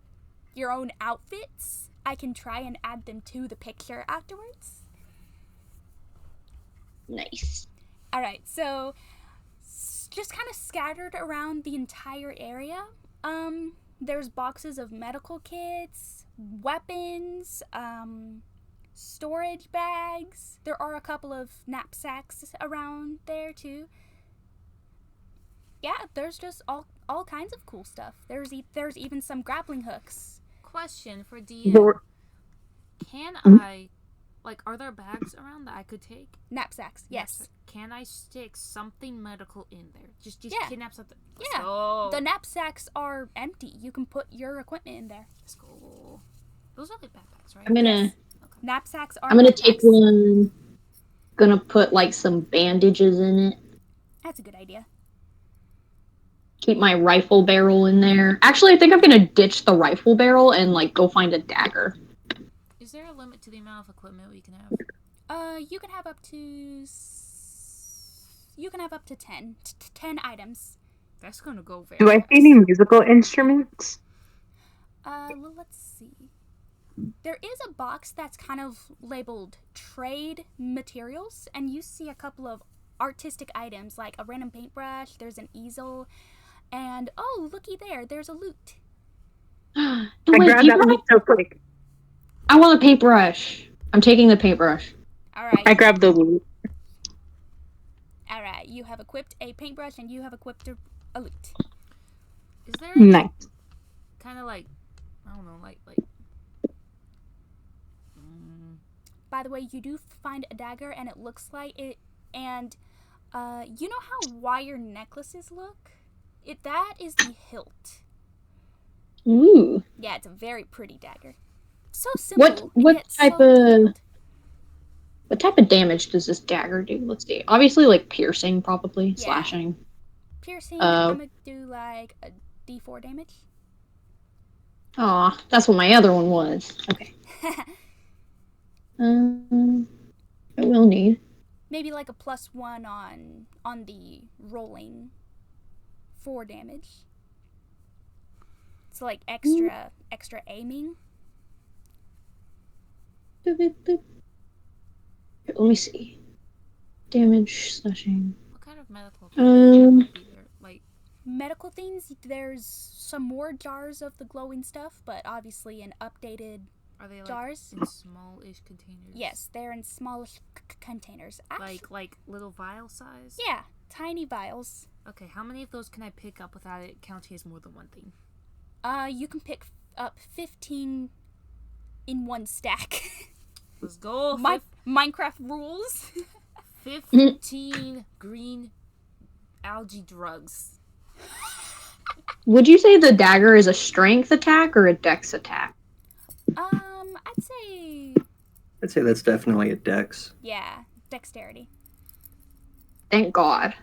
your own outfits, I can try and add them to the picture afterwards. Nice. All right. So just kind of scattered around the entire area. There's boxes of medical kits, weapons, storage bags. There are a couple of knapsacks around there too. Yeah, there's just all kinds of cool stuff. There's even some grappling hooks. Question for DM. Can I, like, are there bags around that I could take? Knapsacks, yes. Can I stick something medical in there? Just kidnap something. Yeah. The knapsacks are empty. You can put your equipment in there. Let's go. Those are like backpacks, right? I'm gonna. Yes. Okay. Knapsacks are. I'm gonna take one. Gonna put like some bandages in it. That's a good idea. Keep my rifle barrel in there. Actually, I think I'm gonna ditch the rifle barrel and like go find a dagger. Is there a limit to the amount of equipment we can have? You can have up to 10. 10 items. That's gonna go very Do I fast. see any musical instruments? Well, let's see. There is a box that's kind of labeled trade materials, and you see a couple of artistic items like a random paintbrush, there's an easel, and oh, looky there, there's a loot. I grabbed that loot so quick. I want a paintbrush. I'm taking the paintbrush. Alright. I grabbed the loot. Alright, you have equipped a paintbrush and you have equipped a loot. Is there any Nice. kind of like, I don't know, like By the way, you do find a dagger and it looks like it, and you know how wire necklaces look? That is the hilt. Ooh. Yeah, it's a very pretty dagger. So simple. What type of damage does this dagger do? Let's see. Obviously, like piercing, probably slashing. Piercing. I'm gonna do like a D4 damage. Aw, that's what my other one was. Okay. I will need. Maybe like a +1 on the rolling 4 damage. So like extra aiming. Let me see. Damage slashing. what kind of medical things would be there? Like Medical things, there's some more jars of the glowing stuff, but obviously in updated are they like jars. in small-ish containers? Yes, they're in smallish containers. Like little vial size? Yeah, tiny vials. Okay, how many of those can I pick up without it counting as more than one thing? You can pick up 15 in one stack. Let's go. Minecraft rules. 15 green algae drugs. Would you say the dagger is a strength attack or a dex attack? I'd say that's definitely a dex. Yeah, dexterity. Thank God.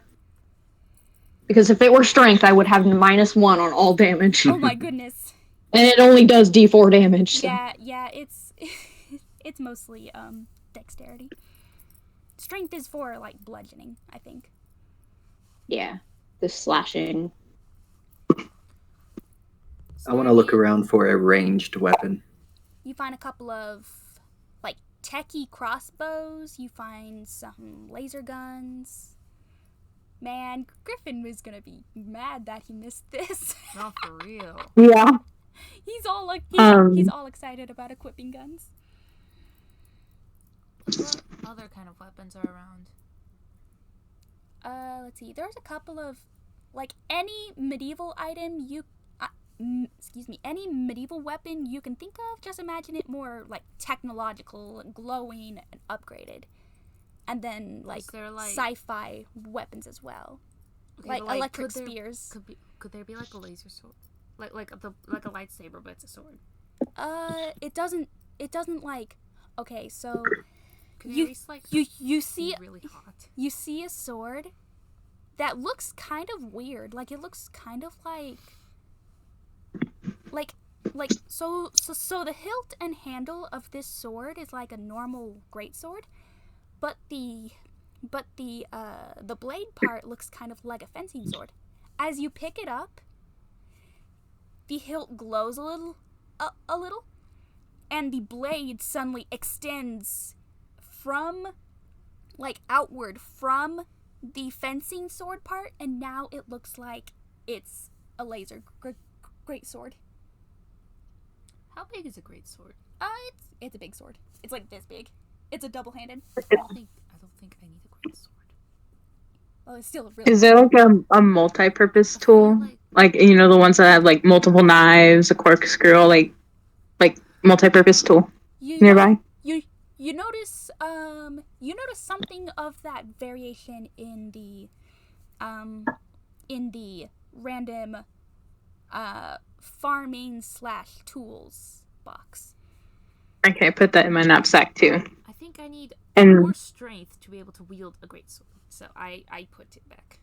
Because if it were strength, I would have -1 on all damage. Oh my goodness. And it only does D4 damage. So. Yeah, it's it's mostly dexterity. Strength is for like bludgeoning, I think. Yeah, the slashing. I want to look around for a ranged weapon. You find a couple of like techie crossbows. You find some laser guns. Man, Griffin was gonna be mad that he missed this. Not for real. Yeah. He's all like he's all excited about equipping guns. What other kind of weapons are around? Let's see. There's a couple of like any medieval item any medieval weapon you can think of. Just imagine it more like technological, glowing, and upgraded. And then like sci-fi weapons as well, okay, like electric spears. Could there be like a laser sword, like a lightsaber, but it's a sword? It doesn't like. Okay, so Could you see really hot. You see a sword that looks kind of weird. Like it looks kind of like like so the hilt and handle of this sword is like a normal greatsword, but the blade part looks kind of like a fencing sword. As you pick it up, the hilt glows a little, and the blade suddenly extends from, like, outward from the fencing sword part, and now it looks like it's a laser greatsword. How big is a greatsword? It's a big sword. It's like this big. It's a double-handed. I don't think I need a greatsword. Well, it's still a really. Is there like a multi-purpose tool? Like you know the ones that have like multiple knives, a corkscrew, like multi-purpose tool nearby? You notice something of that variation in the random farming / tools box. Okay, put that in my knapsack too. I think I need And more strength to be able to wield a greatsword, so I put it back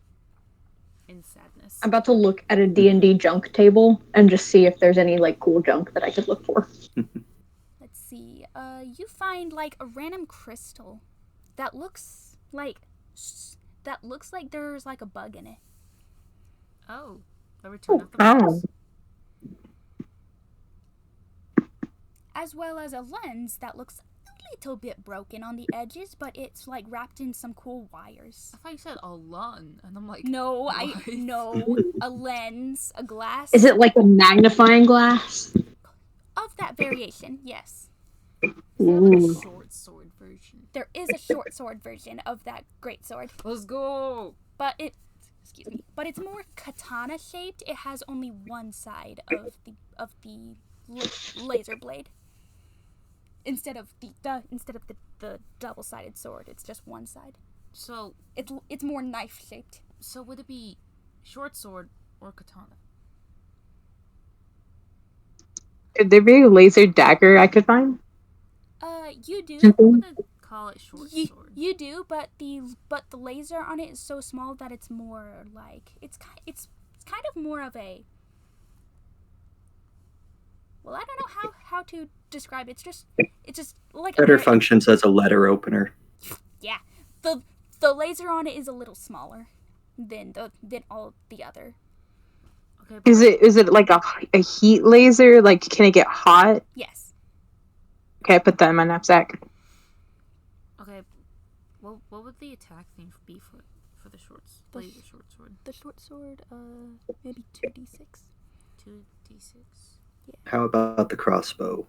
in sadness. I'm about to look at a D&D junk table and just see if there's any like cool junk that I could look for. Let's see. You find like a random crystal that looks like there's like a bug in it. Oh, a return of the bugs. As well as a lens that looks a little bit broken on the edges, but it's like wrapped in some cool wires. I thought you said a lun, and I'm like, no, what? a lens, a glass. Is it like a magnifying glass? Of that variation, yes. Is there like a short sword version? There is a short sword version of that great sword. Let's go. But it's more katana shaped. It has only one side of the laser blade. Instead of the double-sided sword, it's just one side. So it's more knife shaped. So would it be short sword or katana? Could there be a laser dagger I could find? You do. I'm gonna call it short sword. You do, but the laser on it is so small that it's more like it's kind of more of a. Well, I don't know how to describe it. It's just like better functions as a letter opener. Yeah, the laser on it is a little smaller than all the other. Okay. Is it like a heat laser? Like, can it get hot? Yes. Okay, I put that in my knapsack. Okay. Well, what would the attack thing be for the short sword? The short sword, maybe 2d6. 2d6. Yeah. How about the crossbow?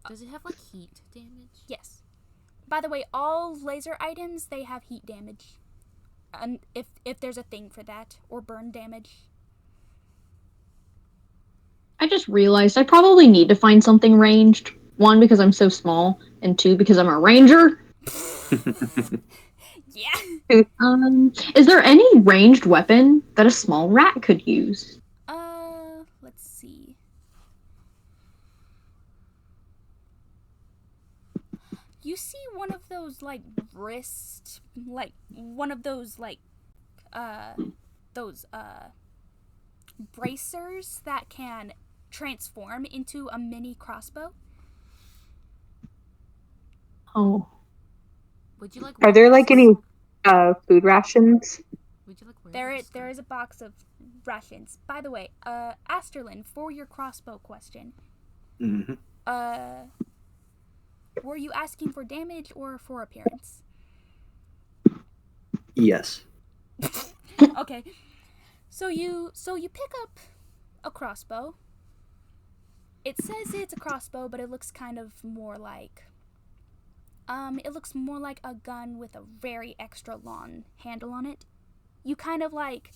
Does it have like heat damage? Yes. By the way, all laser items, they have heat damage. And if there's a thing for that, or burn damage. I just realized I probably need to find something ranged. 1, because I'm so small, and 2, because I'm a ranger. Yeah. Is there any ranged weapon that a small rat could use? Let's see. You see one of those like wrist, like one of those like bracers that can transform into a mini crossbow. Oh. Would you like? Are there like any food rations? Would you like? There is a box of rations. By the way, Asterlin, for your crossbow question. Mm-hmm. Were you asking for damage or for appearance? Yes. Okay. So you pick up a crossbow. It says it's a crossbow, but it looks kind of more like it looks more like a gun with a very extra long handle on it. You kind of like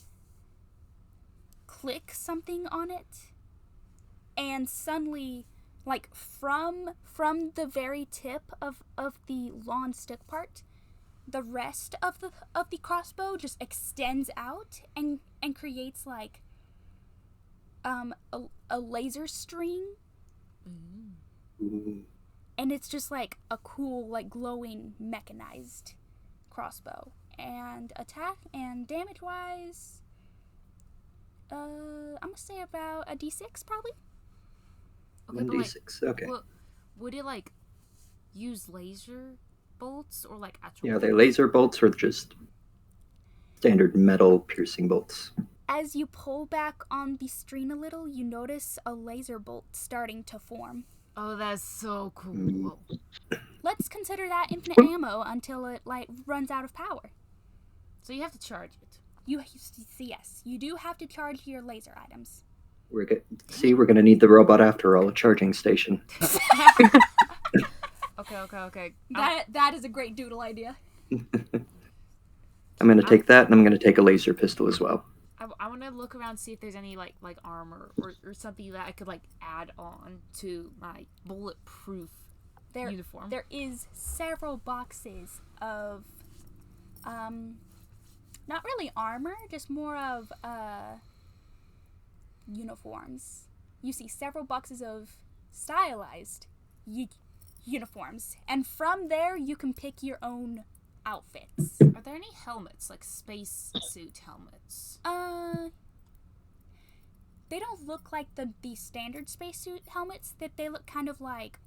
click something on it, and suddenly, like from the very tip of the long stick part, the rest of the crossbow just extends out and creates like a laser string. Ooh. And it's just like a cool, like glowing mechanized crossbow. And attack and damage wise, I'm gonna say about a D6 probably. Okay, but 1d6. Okay. would it like use laser bolts or like actual? Yeah, they're laser bolts or just standard metal piercing bolts. As you pull back on the string a little, you notice a laser bolt starting to form. Oh, that's so cool. Let's consider that infinite ammo until it like runs out of power. So you have to charge it. Yes, you do have to charge your laser items. We're gonna need the robot after all, a charging station. Okay. That is a great doodle idea. I'm gonna take that, and I'm gonna take a laser pistol as well. I want to look around, see if there's any like armor or something that I could like add on to my bulletproof uniform. There is several boxes of not really armor, just more of uniforms. You see several boxes of stylized uniforms, and from there you can pick your own outfits. Are there any helmets, like space suit helmets? They don't look like the standard spacesuit helmets. That they look kind of like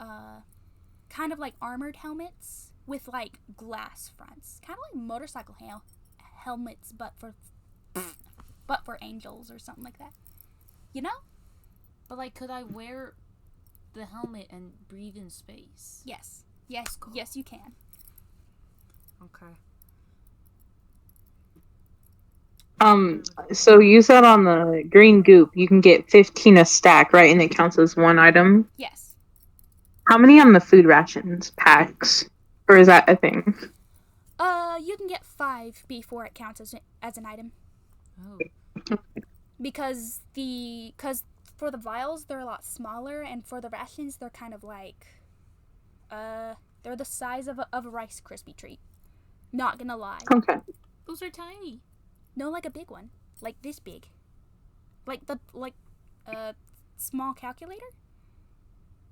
armored helmets with like glass fronts, kind of like motorcycle helmets, but for angels or something like that. You know? But like, could I wear the helmet and breathe in space? Yes, cool. Yes, you can. Okay. So you said on the green goop you can get 15 a stack, right? And it counts as one item? Yes. How many on the food rations packs? Or is that a thing? You can get 5 before it counts as an item. Oh. Because for the vials they're a lot smaller, and for the rations they're kind of like they're the size of a Rice Krispie treat. Not gonna lie. Okay. Those are tiny. No, like a big one, like this big, like small calculator.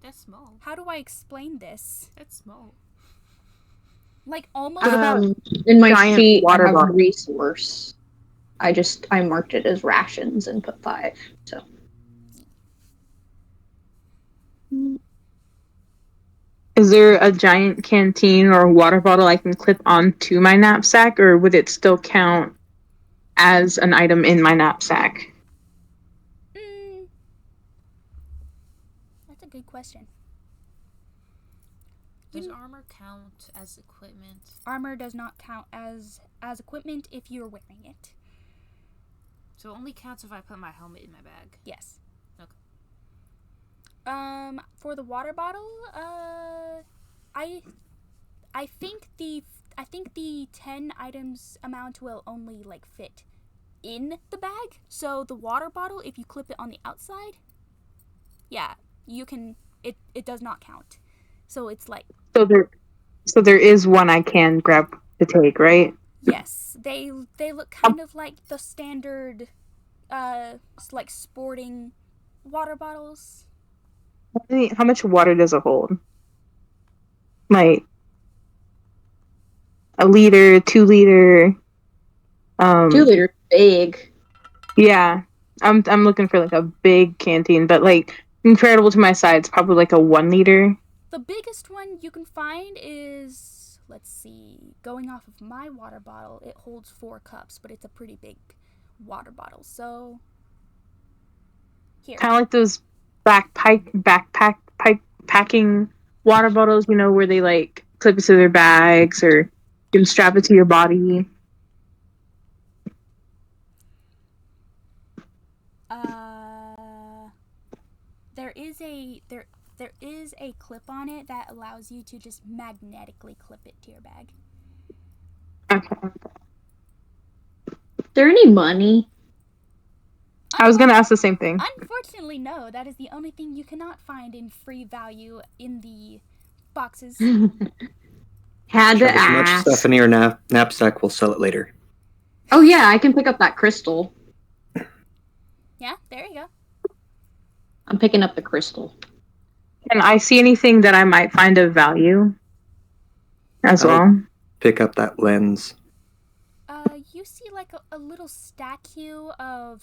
That's small. How do I explain this? That's small. Like almost. In my giant sheet, I water have bottle? resource. I marked it as rations and put 5. So. Is there a giant canteen or water bottle I can clip onto my knapsack, or would it still count as an item in my knapsack? That's a good question. Does armor count as equipment? Armor does not count as equipment if you're wearing it. So it only counts if I put my helmet in my bag. Yes. Okay. For the water bottle, I think the 10 items amount will only like fit in the bag. So the water bottle, if you clip it on the outside, yeah, you can. It does not count. So it's like. So there is one I can grab to take, right? Yes, they look kind of like the standard, like sporting water bottles. How much water does it hold? Like a liter, 2 liter. 2 liter big. Yeah, I'm looking for like a big canteen, but like comparable to my size, probably like a 1 liter. The biggest one you can find is, let's see, going off of my water bottle, it holds 4 cups, but it's a pretty big water bottle. So here. Kind of like those packing water bottles, you know, where they like clip it to their bags or you can strap it to your body. There is a clip on it that allows you to just magnetically clip it to your bag. Okay. Is there any money? I was gonna ask the same thing. Unfortunately, no. That is the only thing you cannot find in free value in the boxes. Had to Shove as much ask. stuff in your knapsack, we'll sell it later. Oh yeah, I can pick up that crystal. Yeah, there you go. I'm picking up the crystal. Can I see anything that I might find of value as well? Pick up that lens. You see like a little statue of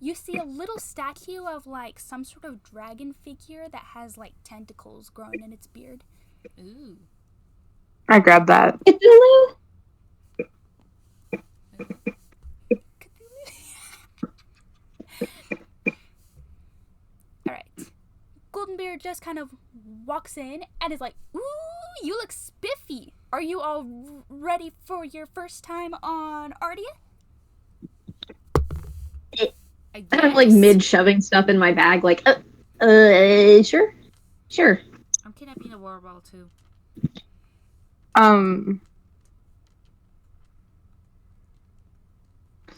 you see a little statue of like some sort of dragon figure that has like tentacles growing in its beard. Ooh. I grabbed that. Cthulhu? Alright. Goldenbeard just kind of walks in and is like, "Ooh, you look spiffy. Are you all ready for your first time on Ardia?" I'm like mid shoving stuff in my bag, like, sure. I'm kidnapping a warball too.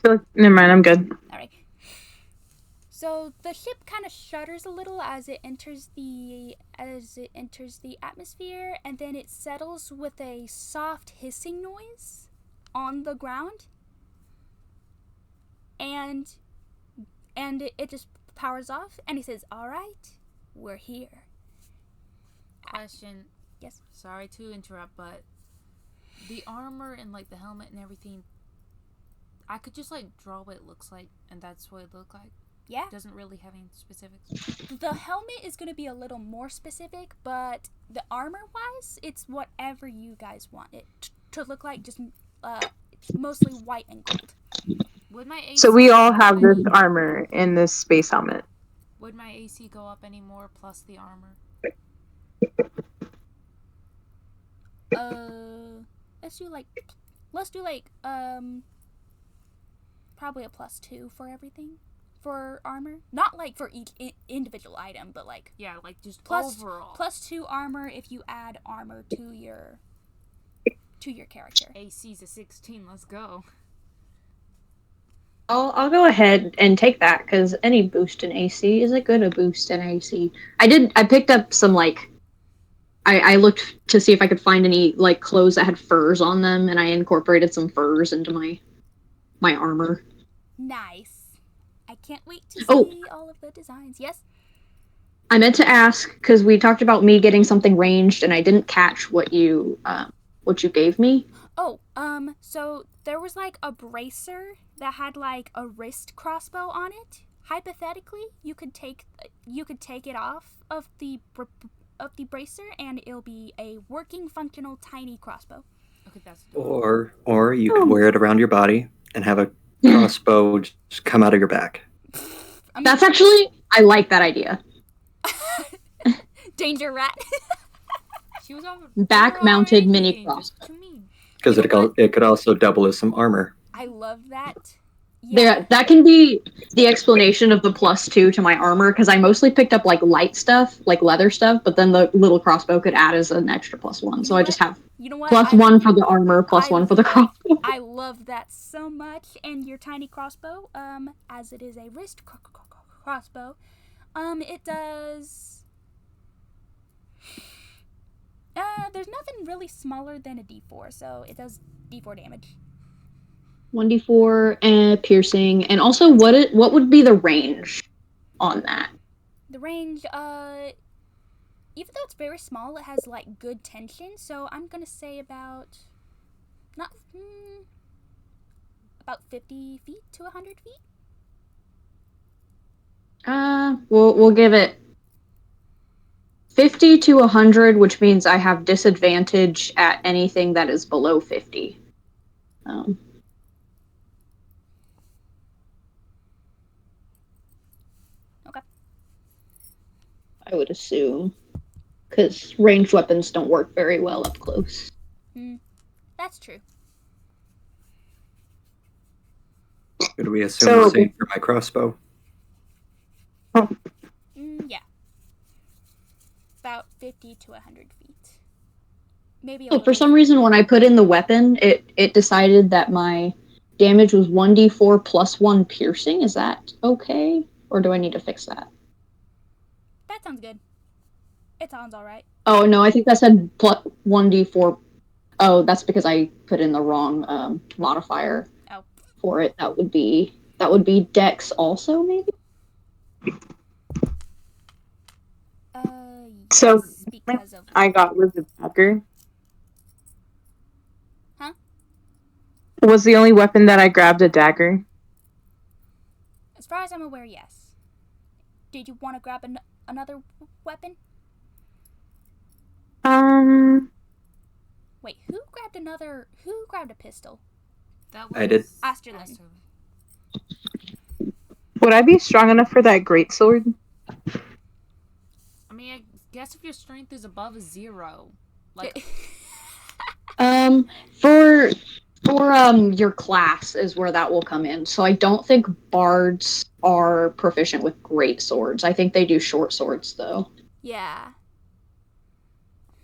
So, never mind, I'm good. Alright. So the ship kind of shudders a little as it enters the atmosphere, and then it settles with a soft hissing noise on the ground. And it just powers off, and he says, "All right, we're here." Question. Yes. Sorry to interrupt, but the armor and like the helmet and everything, I could just like draw what it looks like, and that's what it looked like. Yeah. It doesn't really have any specifics. The helmet is going to be a little more specific, but the armor-wise, it's whatever you guys want it to look like. Just it's mostly white and gold. Would my AC So we all go have up this any- armor in this space helmet. Would my AC go up any more plus the armor? Let's do like probably a +2 for everything. For armor, not like for each individual item, but like Yeah, like just plus overall. +2 armor if you add armor to your character. AC's a 16. Let's go. I'll go ahead and take that because any boost in AC is a good boost in AC. I picked up some like I looked to see if I could find any like clothes that had furs on them, and I incorporated some furs into my armor. Nice. I can't wait to Oh. see all of the designs. Yes? I meant to ask because we talked about me getting something ranged, and I didn't catch what you gave me. Oh, so there was like a bracer that had like a wrist crossbow on it. Hypothetically, you could take it off of the bracer, and it'll be a working, functional, tiny crossbow. Okay, that's Or you could wear it around your body and have a crossbow just come out of your back. I mean, That's actually I like that idea. Danger rat. She was over Back-mounted already mini dangerous. crossbow. What you mean? Because You know it could also double as some armor. I love that. There, that can be the explanation of the +2 to my armor because I mostly picked up like light stuff, like leather stuff, but then the little crossbow could add as an extra +1. So I just have You know what? +1 for the armor, +1 for the crossbow. I love that so much. And your tiny crossbow, as it is a wrist crossbow, it does. There's nothing really smaller than a D4, so it does D4 damage. 1d4 and piercing, and also what would be the range on that? The range, even though it's very small, it has like good tension. So I'm gonna say about 50 feet to 100 feet. We'll give it 50 to 100, which means I have disadvantage at anything that is below 50. Okay. I would assume, because ranged weapons don't work very well up close. That's true. Could we assume the same for my crossbow? Yeah. About 50 to 100 feet. Maybe a Oh, little. for some reason, when I put in the weapon, it decided that my damage was 1d4 plus 1 piercing. Is that okay? Or do I need to fix that? That sounds good. It sounds alright. Oh, no, I think that said plus 1d4. Oh, that's because I put in the wrong modifier for it. That would be Dex also, maybe? So Yes, because of I got was a dagger. Huh? Was the only weapon that I grabbed a dagger? as far as I'm aware, yes. Did you want to grab another weapon? Wait, who grabbed a pistol? That was I did. Asterlin. Would I be strong enough for that greatsword? I mean, I guess if your strength is above a 0, like For your class is where that will come in. So I don't think bards are proficient with great swords. I think they do short swords though. Yeah.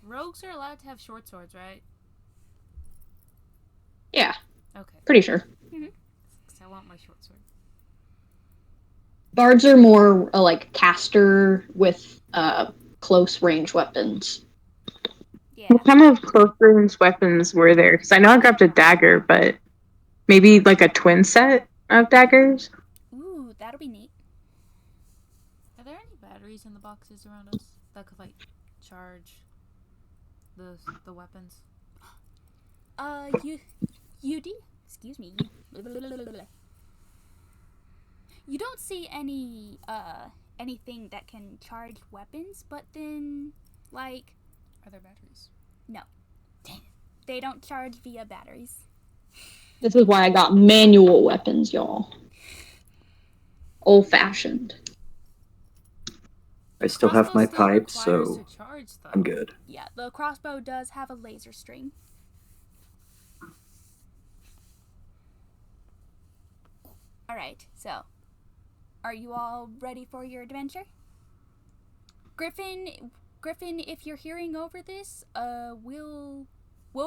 rogues are allowed to have short swords, right? Yeah, Okay. pretty sure. Mm-hmm. 'Cause I want my short sword. Bards are more like caster with close range weapons. Yeah. What kind of close range weapons were there? Because I know I grabbed a dagger, but maybe like a twin set of daggers? Ooh, that'll be neat. Are there any batteries in the boxes around us that could like charge the weapons? Excuse me. You don't see anything that can charge weapons, but then, like, Are there batteries? no. They don't charge via batteries. This is why I got manual weapons, y'all. Old fashioned. I still have my Crossbow pipe, requires so to charge, though. I'm good. Yeah, the crossbow does have a laser string. Alright, so, are you all ready for your adventure? Griffin, if you're hearing over this, we'll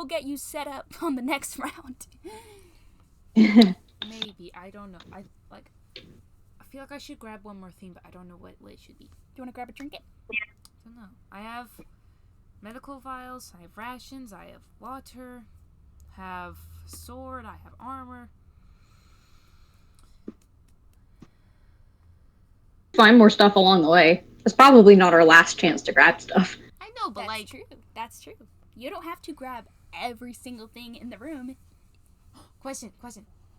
get you set up on the next round. Maybe, I don't know. I feel like I should grab one more thing, but I don't know what it should be. Do you want to grab a trinket? I don't know. I have medical vials, I have rations, I have water, have sword, I have armor. Find more stuff along the way. It's probably not our last chance to grab stuff. I know, but That's true. That's true. You don't have to grab every single thing in the room. Question.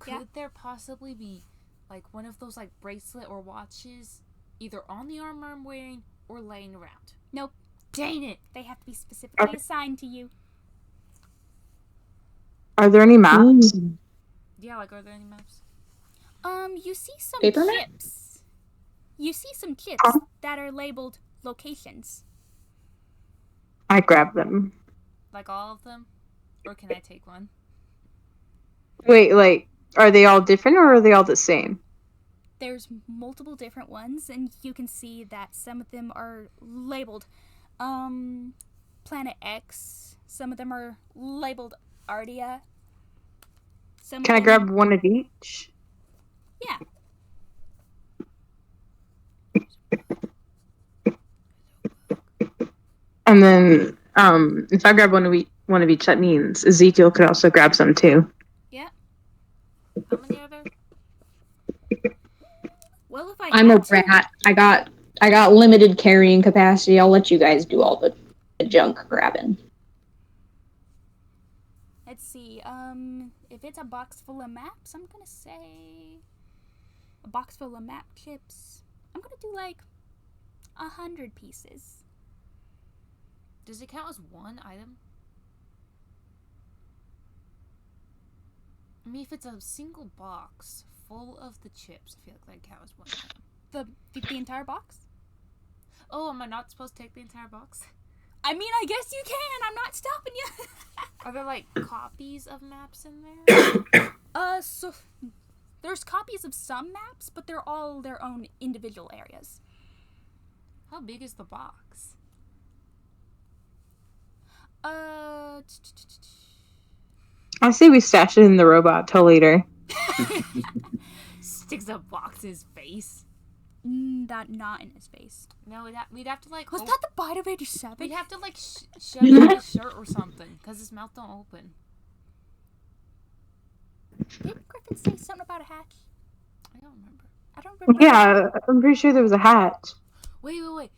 Could Yeah? there possibly be like one of those like bracelet or watches either on the armor I'm wearing or laying around? Nope. Dang it! They have to be specifically assigned to you. Are there any maps? Yeah, like are there any maps? You see some Paper map? chips. You see some chips that are labeled locations. I grab them. Like all of them? Or can I take one? Wait, like, are they all different or are they all the same? There's multiple different ones, and you can see that some of them are labeled Planet X. Some of them are labeled Ardia. Can I grab one of each? Yeah. And then, if I grab one of each, that means Ezekiel could also grab some too. Yeah. How many are there? Well, if I I'm a had to, rat. I got limited carrying capacity. I'll let you guys do all the junk grabbing. let's see. If it's a box full of maps, I'm gonna say a box full of map chips. I'm gonna do like 100 pieces. Does it count as one item? I mean, if it's a single box full of the chips, I feel like that counts as one item. The entire box? Oh, am I not supposed to take the entire box? I mean, I guess you can. I'm not stopping you. Are there like copies of maps in there? So there's copies of some maps, but they're all their own individual areas. How big is the box? I say we stash it in the robot till later. Sticks a box in his face. Not in his face. No, we'd have to like. Was that the bite of 87? We'd have to like shove it in his shirt or something, cause his mouth don't open. Did Griffin say something about a hatch? I don't remember. I don't remember. Yeah, I'm pretty sure there was a hatch. Wait.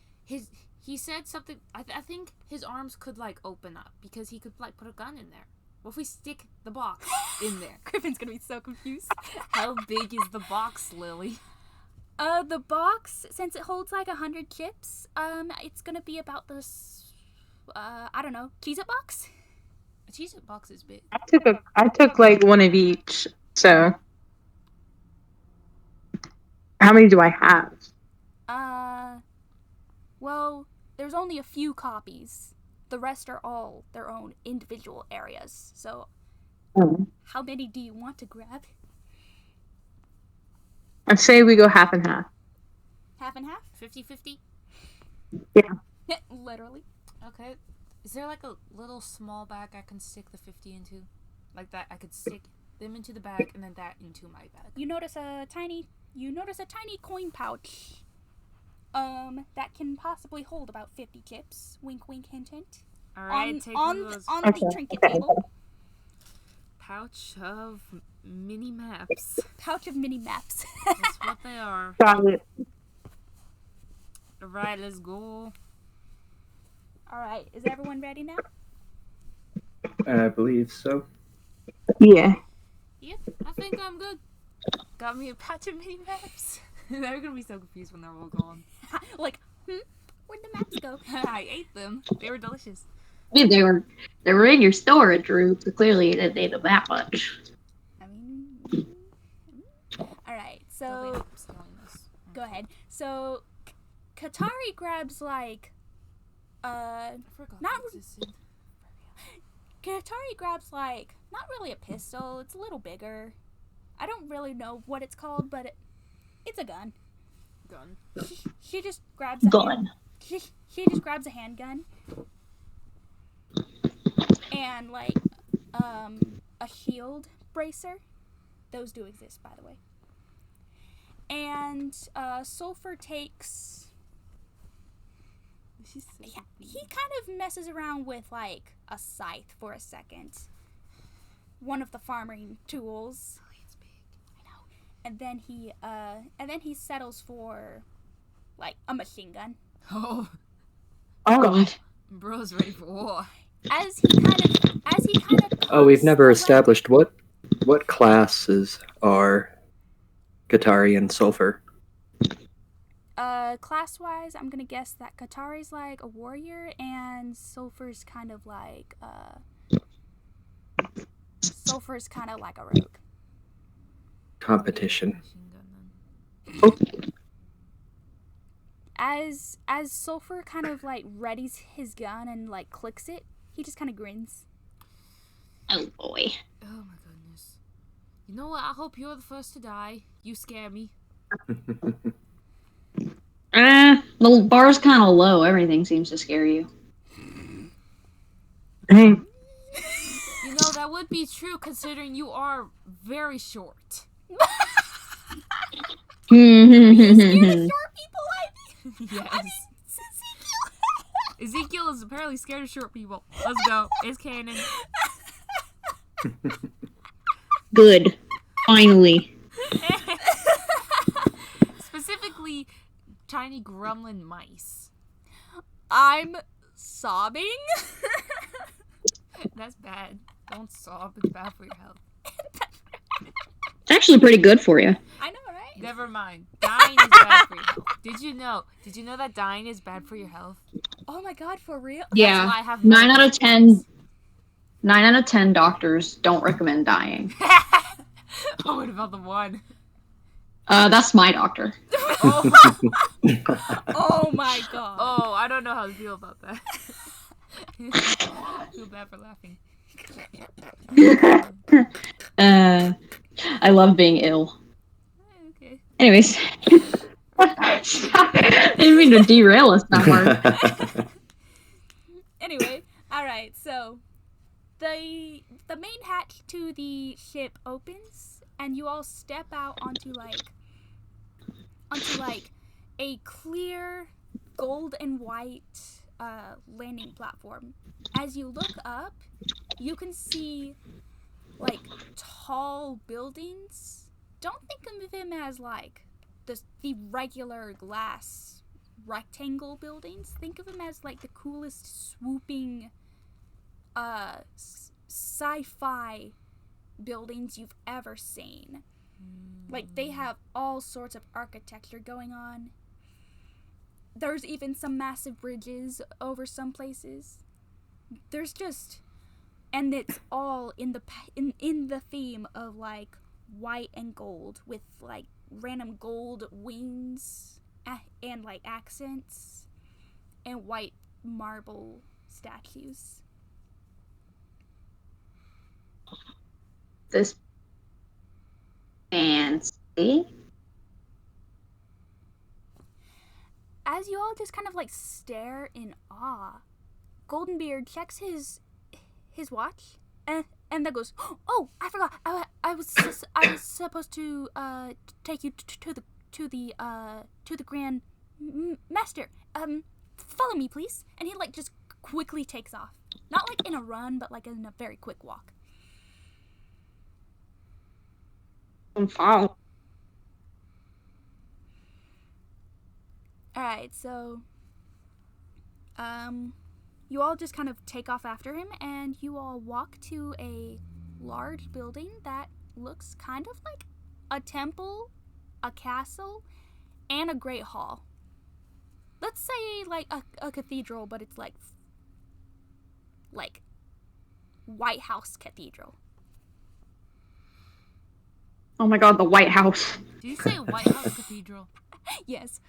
He said something. I think his arms could like open up because he could like put a gun in there. What if we stick the box in there? Griffin's gonna be so confused. How big is the box, Lily? The box, since it holds like 100 chips, it's gonna be about this, I don't know, Cheez-It box? A Cheez-It box is big. I took like one of each. So, how many do I have? Well, there's only a few copies. The rest are all their own individual areas. So, how many do you want to grab? I'd say we go half and half. Half and half? 50-50? Yeah. Literally. Okay. Is there like a little small bag I can stick the 50 into? Like that I could stick them into the bag and then that into my bag. You notice a tiny coin pouch. That can possibly hold about 50 chips. Wink, wink, hint, hint. Alright, take on those. the trinket table. Pouch of mini maps. Pouch of mini maps. That's what they are. Got it. Alright, let's go. Alright, is everyone ready now? I believe so. Yeah. Yep, I think I'm good. Got me a patch of mini maps. They're gonna be so confused when they're all gone. Like, where'd the maps go? I ate them. They were delicious. I mean, they were in your storage room, so clearly you didn't need them that much. I mean, alright, so go ahead. So, Katari grabs like, I forgot not- that existed. Katari grabs like, not really a pistol, it's a little bigger. I don't really know what it's called, but it's a gun. Gun. She just grabs a Gun. She just grabs a handgun. And like, a shield bracer. Those do exist, by the way. And, Sulfur takes... She's so Yeah, he kind of messes around with like a scythe for a second. One of the farming tools. It's big. I know. And then he settles for like a machine gun. Oh, Oh, God. bro's ready for war. As he kind of Oh, we've never comes established what classes are Katari and Sulfur. class-wise, I'm gonna guess that Katari's like a warrior and Sulfur's kind of like a rogue. Competition. Machine gun then. As Sulfur kind of like readies his gun and like clicks it, he just kind of grins. Oh, boy. Oh my goodness. You know what? I hope you're the first to die. You scare me. The bar's kind of low. Everything seems to scare you. dang. You know, that would be true considering you are very short. Are you scared of short people, Ivy? Yes. I mean, Ezekiel. Ezekiel is apparently scared of short people. Let's go. It's canon. Good. Finally. Specifically, tiny gremlin mice. I'm sobbing. That's bad. Don't sob. It's bad for your health. It's actually pretty good for you. I know, right? Never mind. Dying is bad for your health. Did you know that dying is bad for your health? Oh my god, for real? Yeah. That's why I have 9 out of 10. medical 9 out of 10 doctors don't recommend dying. Oh, what about the one? That's my doctor. Oh, Oh my god. oh, I don't know how to feel about that. I feel bad for laughing. I love being ill. Okay. Anyways. I didn't mean to derail us that hard. Anyway, alright, so the main hatch to the ship opens and you all step out onto a clear gold and white landing platform. As you look up, you can see like tall buildings. Don't think of them as like the regular glass rectangle buildings. Think of them as like the coolest swooping sci-fi buildings you've ever seen. Like, they have all sorts of architecture going on. There's even some massive bridges over some places. There's just... And it's all in the theme of, like, white and gold with, like, random gold wings and, like, accents and white marble statues. This fancy. As you all just kind of, like, stare in awe, Goldenbeard checks his watch and then goes, "Oh, I forgot. I was supposed to take you to the Grand Master. Follow me, please." And he, like, just quickly takes off. Not like in a run, but like in a very quick walk. Follow. Alright, so you all just kind of take off after him, and you all walk to a large building that looks kind of like a temple, a castle, and a great hall. Let's say like a cathedral, but it's like White House Cathedral. Oh my god, the White House. Did you say White House Cathedral? Yes.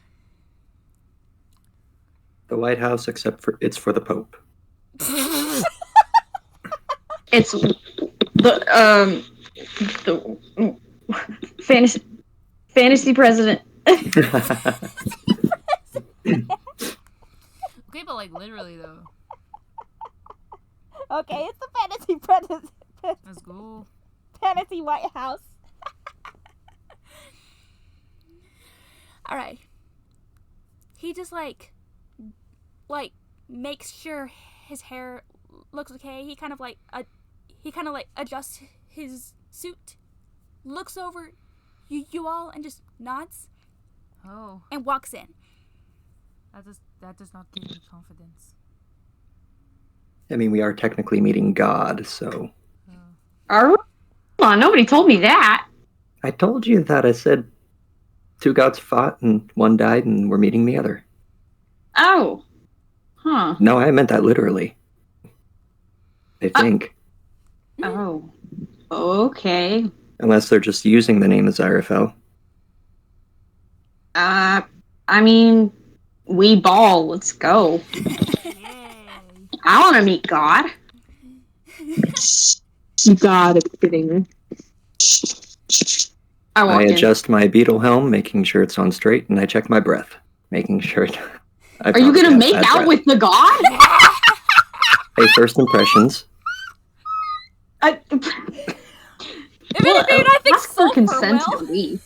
The White House, except for it's for the Pope. It's the fantasy president. Okay, but like literally though. Okay, it's the fantasy president. Let's go. Fantasy White House. Alright. He just like makes sure his hair looks okay. He kind of like adjusts his suit, looks over you all and just nods. Oh. And walks in. That does not give me confidence. I mean, we are technically meeting God, so... Are we? Come on, nobody told me that. I told you that. I said 2 gods fought and 1 died and we're meeting the other. Oh. Huh. No, I meant that literally. I think. Oh. Okay. Unless they're just using the name Aziraphale. I mean, we ball. Let's go. I want to meet God. God, it's fitting. I adjust my beetle helm, making sure it's on straight, and I check my breath, making sure it... Are you gonna make out with the God? Hey, first impressions. If anything, I think ask for consent will. to leave.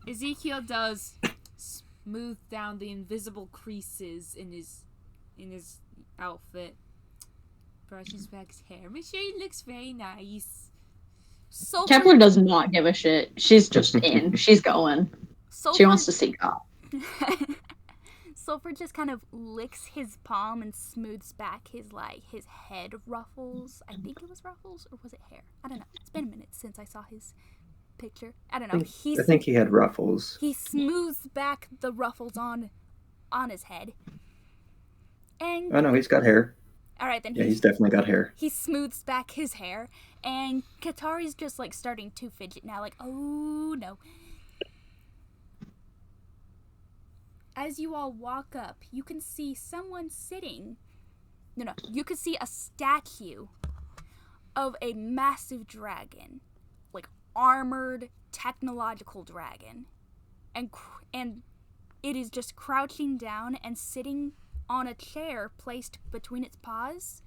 Ezekiel does smooth down the invisible creases in his outfit. Brushes back his hair. Make sure he looks very nice. Kepler does not give a shit. She's just in. She's going. She wants to see God. Sulfur just kind of licks his palm and smooths back his head ruffles. I think it was ruffles, or was it hair? I don't know. It's been a minute since I saw his picture. I don't know. I think he had ruffles. He smooths back the ruffles on his head. And Oh no, he's got hair. all right, then. Yeah, he's definitely got hair. He smooths back his hair, and Katari's just like starting to fidget now, like, oh no. As you all walk up, you can see someone sitting. No, you can see a statue of a massive dragon, like armored technological dragon, and it is just crouching down and sitting on a chair placed between its paws.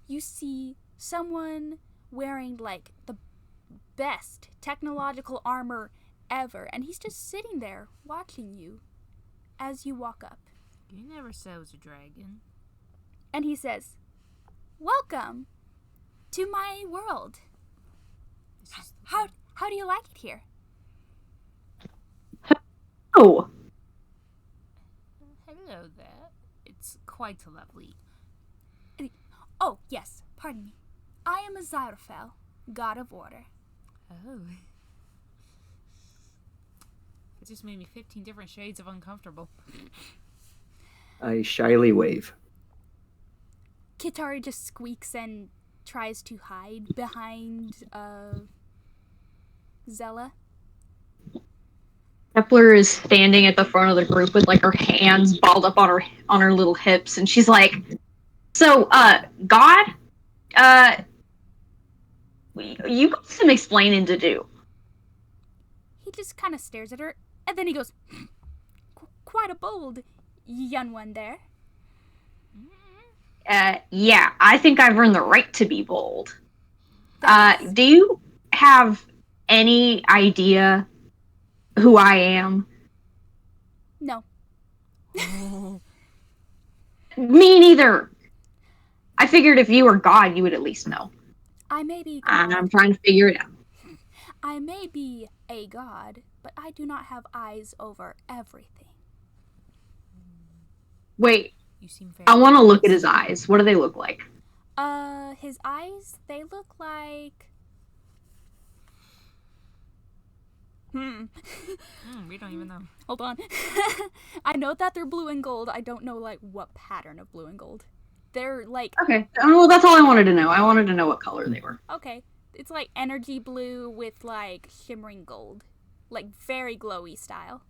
You see someone wearing like the best technological armor ever, and he's just sitting there watching you as you walk up. You never said it was a dragon. And he says, "Welcome to my world. How do you like it here?" Oh. Hello there. It's quite lovely. Oh, yes, pardon me. I am Aziraphale, god of order. Oh. It just made me 15 different shades of uncomfortable. I shyly wave. Kitari just squeaks and tries to hide behind Zella. Kepler is standing at the front of the group with like her hands balled up on her little hips, and she's like, "So, God, you got some explaining to do." He just kind of stares at her, and then he goes, "Quite a bold young one there." Yeah, I think I've earned the right to be bold. Thanks. Do you have any idea who I am? No. Me neither. I figured if you were God, you would at least know. I may be God. I'm trying to figure it out. I may be a god, but I do not have eyes over everything. Wait, You seem very I want to look at his eyes. What do they look like? His eyes, they look like... We don't even know. Hold on. I know that they're blue and gold. I don't know, like, what pattern of blue and gold. They're, like... Okay, well, that's all I wanted to know. I wanted to know what color they were. Okay. It's, like, energy blue with, like, shimmering gold. Like, very glowy style.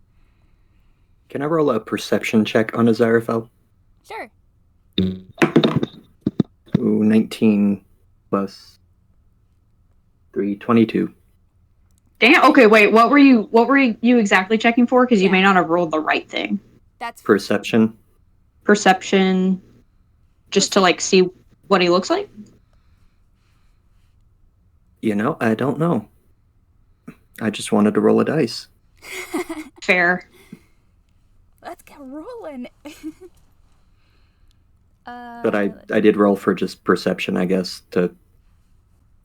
Can I roll a perception check on Aziraphale? Sure. Ooh, 19 plus 3, 22. Damn. Okay, wait. What were you exactly checking for? Because you may not have rolled the right thing. That's Perception. Perception, just to like see what he looks like. I don't know. I just wanted to roll a dice. Fair. Let's get rolling. But I did roll for just perception, I guess, to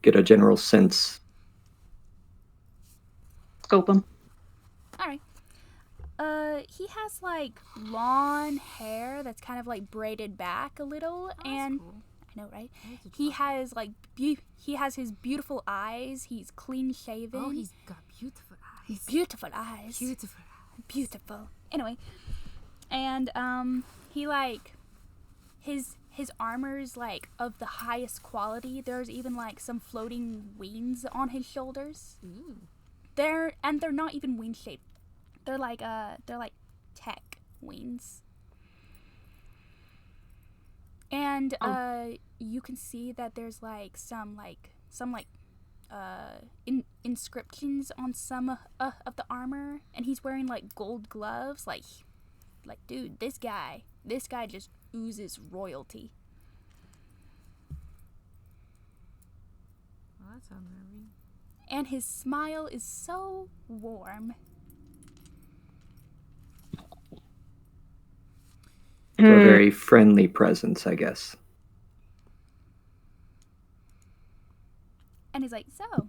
get a general sense. Scope him. Alright. He has like long hair that's kind of like braided back a little, and Cool. I know, right? He has like he has his beautiful eyes. He's clean shaven. Oh, he's got beautiful eyes. Beautiful eyes. Beautiful. Beautiful. Anyway, and he like his armor's like of the highest quality. There's even like some floating wings on his shoulders. Ooh. They're not even wing shaped. They're like tech wings. And you can see that there's like some inscriptions on some of the armor, and he's wearing like gold gloves. Like dude, this guy just oozes royalty. Well, that's unnerving. And his smile is so warm. So a very friendly presence, I guess. And he's like, so.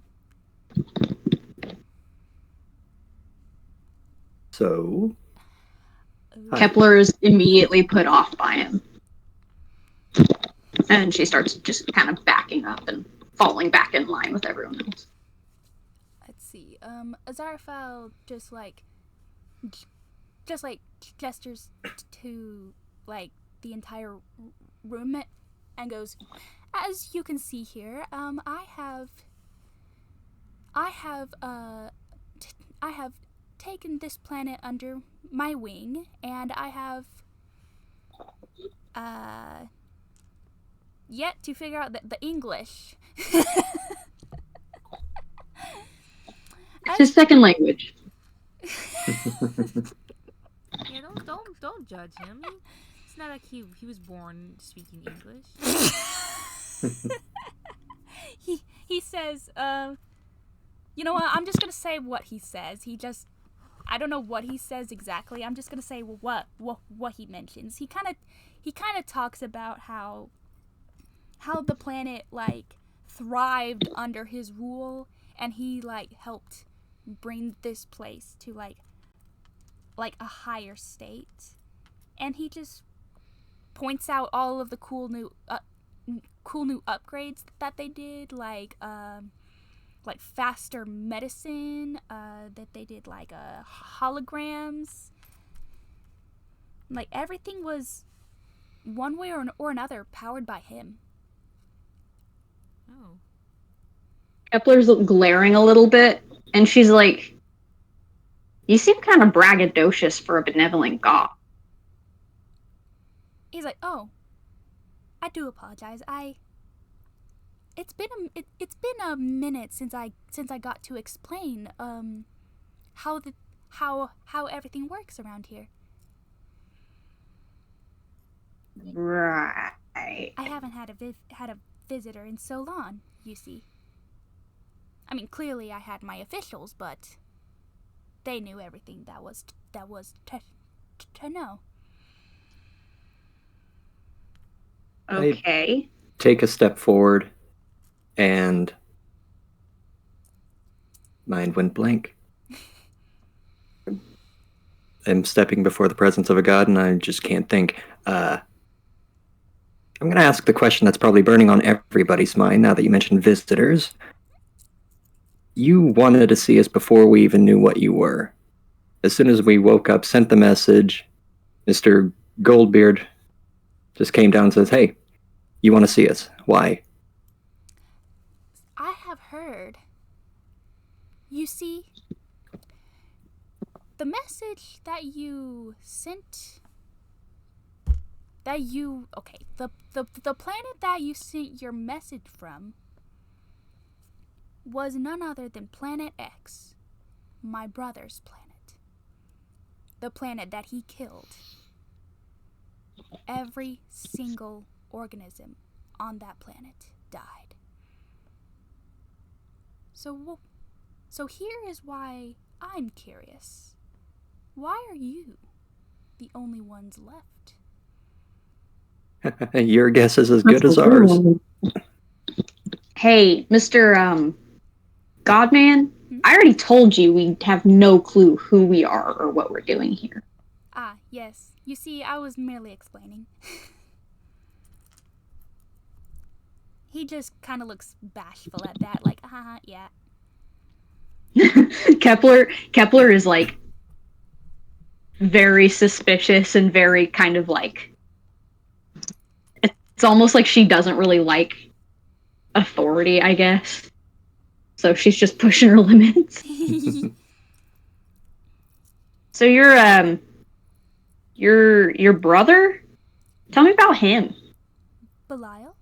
Hi. Kepler is immediately put off by him. And she starts just kind of backing up and falling back in line with everyone else. Let's see. Aziraphale just gestures to like the entire room and goes, as you can see here, I have taken this planet under my wing, and I have yet to figure out the English. It's his second language. Yeah, don't judge him. It's not like he was born speaking English. He says, you know what? I'm just gonna say what he says. I don't know what he says exactly. I'm just gonna say what he mentions. He kind of talks about how the planet like thrived under his rule, and he like helped bring this place to like a higher state. And he just points out all of the cool new upgrades that they did, like faster medicine, that they did like holograms. Like everything was one way or another powered by him. Oh. Kepler's glaring a little bit, and she's like, "You seem kind of braggadocious for a benevolent god." He's like, "Oh, I do apologize. It's been a minute since I got to explain how everything works around here. Right. I haven't had a visitor in so long, you see. I mean, clearly I had my officials, but they knew everything that was to know." Okay. Take a step forward, and mind went blank. I'm stepping before the presence of a god, and I just can't think. I'm going to ask the question that's probably burning on everybody's mind now that you mentioned visitors. You wanted to see us before we even knew what you were. As soon as we woke up, sent the message, Mr. Goldbeard just came down and says, "Hey, you want to see us? Why?" I have heard. You see, the message that you sent. The planet that you sent your message from was none other than Planet X, my brother's planet. The planet that he killed. Every single organism on that planet died. So here is why I'm curious. Why are you the only ones left? Your guess is as good as ours. Hey, Mr. Godman, I already told you we have no clue who we are or what we're doing here. Ah, yes. You see, I was merely explaining. He just kind of looks bashful at that, like, yeah. Kepler is like very suspicious and very kind of like, it's almost like she doesn't really like authority, I guess. So she's just pushing her limits. So your brother? Tell me about him. Belial?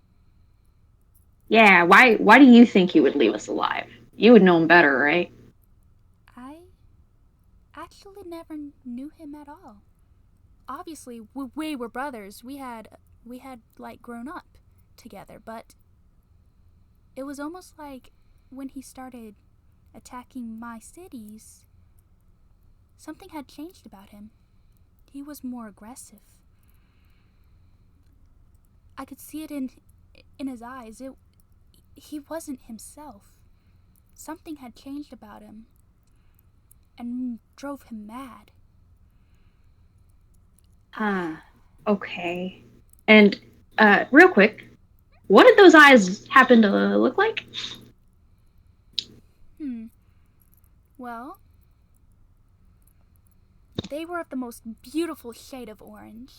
Yeah, why do you think he would leave us alive? You would know him better, right? I actually never knew him at all. Obviously, we were brothers. We had like grown up together, but it was almost like when he started attacking my cities, something had changed about him. He was more aggressive. I could see it in his eyes. He wasn't himself. Something had changed about him and drove him mad. Okay. And real quick, what did those eyes happen to look like? Well, they were of the most beautiful shade of orange.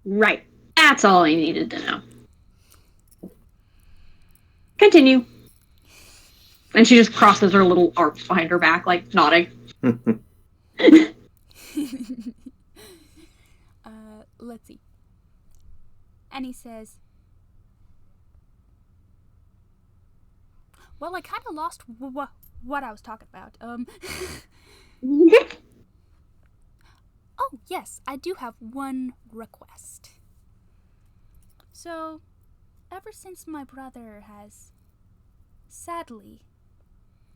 Right. That's all I needed to know. Continue. And she just crosses her little arms behind her back, like nodding. Let's see. And he says, well, I kind of lost what I was talking about. Oh, yes, I do have one request. So, ever since my brother has sadly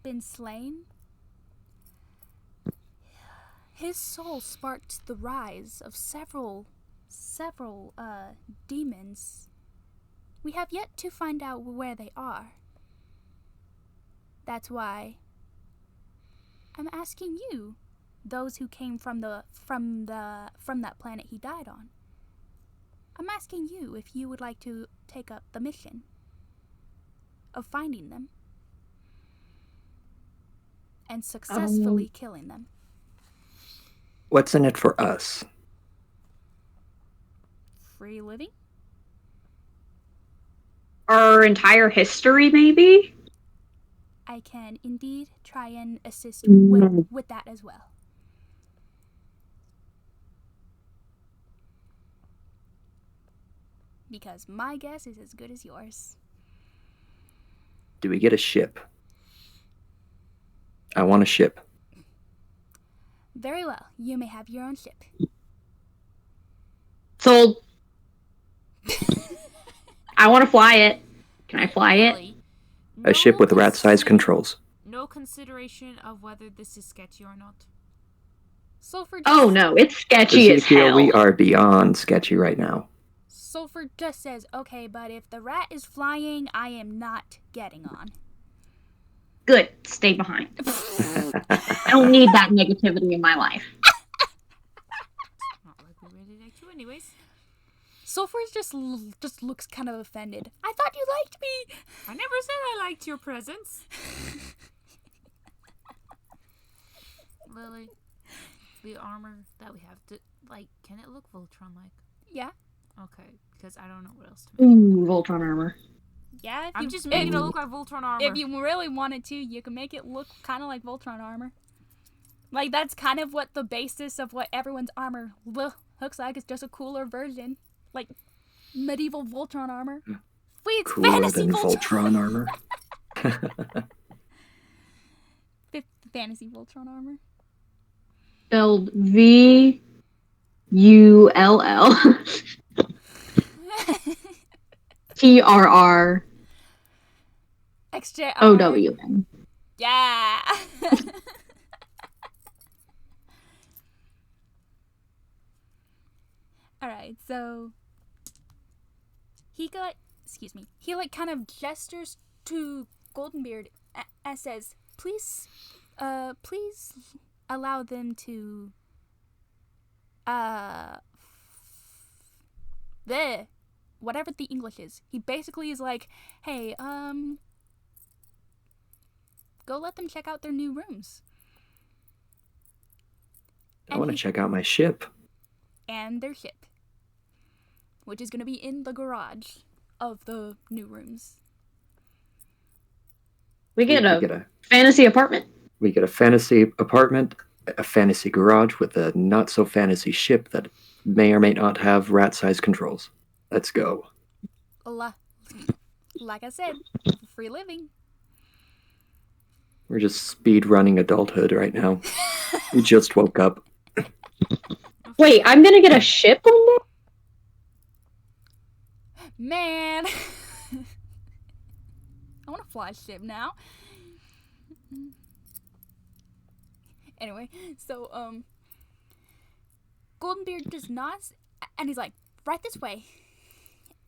been slain, his soul sparked the rise of several demons. We have yet to find out where they are. That's why I'm asking you, those who came from that planet he died on. I'm asking you if you would like to take up the mission of finding them. and successfully killing them. What's in it for us? Free living? Our entire history, maybe? I can indeed try and assist Mm. with that as well. Because my guess is as good as yours. Do we get a ship? I want a ship. Very well, you may have your own ship. Sold. I want to fly it. Can I fly it? Really? A ship with rat-sized controls. No consideration of whether this is sketchy or not. Sulfur just, Oh no, it's sketchy as Ezekiel, hell. we are beyond sketchy right now. Sulfur just says, okay, but if the rat is flying, I am not getting on. Good. Stay behind. I don't need that negativity in my life. Not like we really liked you anyways. Sulfur just looks kind of offended. I thought you liked me! I never said I liked your presence. Lily, the armor that we have, can it look Voltron-like? Yeah. Okay, because I don't know what else to make. Ooh, Voltron armor. Yeah, if I'm you, just making it look like Voltron armor. if you really wanted to, you can make it look kind of like Voltron armor. Like, that's kind of what the basis of what everyone's armor looks like. It's just a cooler version. Like, medieval Voltron armor. Wait, it's Cooler fantasy than Voltron. Voltron armor. Fantasy Voltron armor. Spelled VULL. TRROWN. XJR. Yeah. Alright, so he like kind of gestures to Goldenbeard and says, please allow them to whatever the English is. He basically is like, hey, go let them check out their new rooms. I want to check out my ship. And their ship, which is going to be in the garage of the new rooms. We get a fantasy apartment. We get a fantasy apartment, a fantasy garage with a not-so-fantasy ship that may or may not have rat-sized controls. Let's go. Like I said, free living. We're just speed-running adulthood right now. We just woke up. Wait, I'm gonna get a ship one day? Man. I want to fly a ship now. Anyway, so, Goldenbeard does not, and he's like, right this way.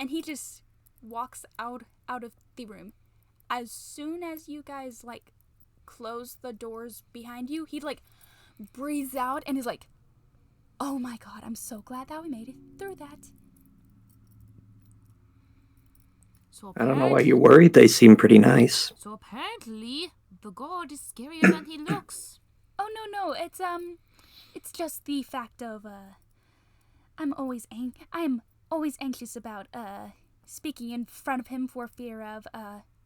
And he just walks out of the room. As soon as you guys, like, close the doors behind you, he, like, breathes out and he's like, oh my god, I'm so glad that we made it through that. So I don't know why you're worried. They seem pretty nice. So apparently, the god is scarier than he looks. Oh no, it's just the fact of I'm always anxious about speaking in front of him for fear of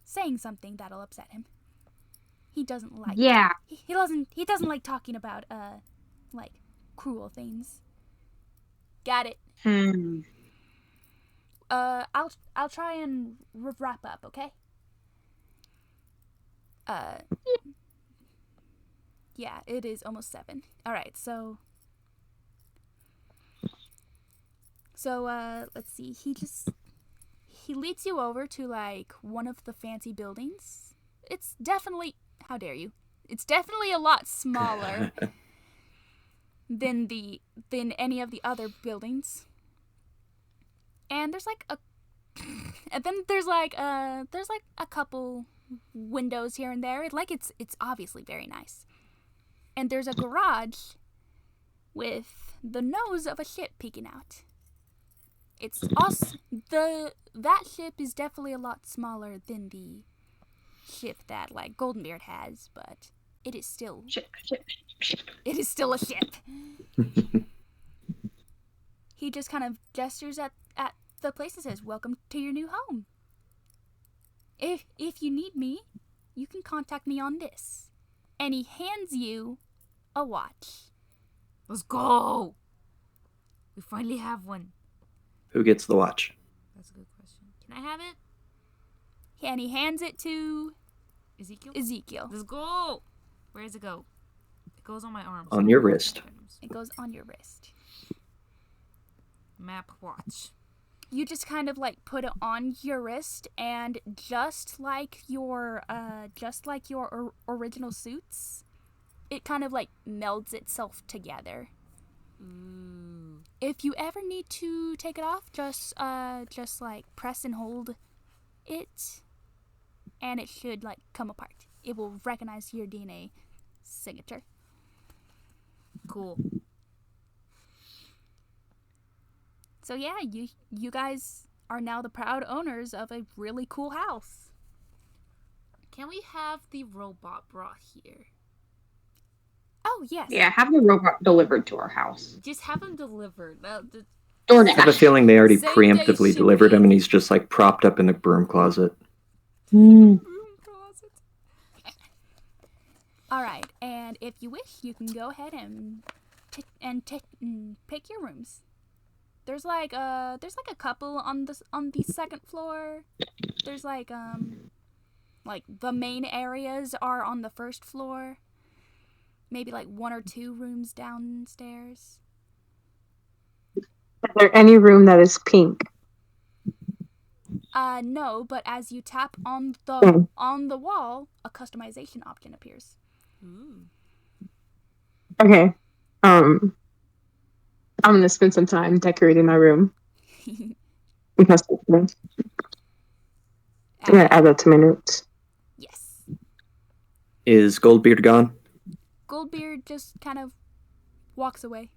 saying something that'll upset him. He doesn't like he doesn't like talking about like cruel things. Got it. I'll try and wrap up, okay? Yeah, it is almost 7. All right, so let's see. He leads you over to like one of the fancy buildings. It's definitely, how dare you? It's definitely a lot smaller than any of the other buildings. And there's like a couple windows here and there. It's obviously very nice. And there's a garage with the nose of a ship peeking out. It's also that ship is definitely a lot smaller than the ship that like Goldenbeard has, but it is still Ship. it is still a ship. He just kind of gestures at the place and says, "Welcome to your new home. If you need me, you can contact me on this." And he hands you a watch. Let's go! We finally have one. Who gets the watch? That's a good question. Can I have it? And he hands it to Ezekiel? Ezekiel. Let's go! Where does it go? It goes on my arm. On your wrist. It goes on your wrist. Map watch. You just kind of like put it on your wrist, and just like your original suits, it kind of like melds itself together. Ooh. If you ever need to take it off, just like press and hold it, and it should like come apart. It will recognize your DNA signature. Cool. So yeah, you guys are now the proud owners of a really cool house. Can we have the robot brought here? Oh yes. Yeah, have the robot delivered to our house. Just have him delivered. I have a DoorDash. feeling they already Same day preemptively delivered him shipping. and he's just like propped up in the broom closet. Mm. Room closet. All right, and if you wish, you can go ahead and pick your rooms. There's like a couple on the second floor. There's like the main areas are on the first floor. Maybe like 1 or 2 rooms downstairs. Is there any room that is pink? No, but as you tap on Hmm. the wall, a customization option appears. Ooh. Okay. I'm gonna spend some time decorating my room. Because I'm gonna add that to my notes. Yes. Is Goldbeard gone? Goldbeard just kind of walks away.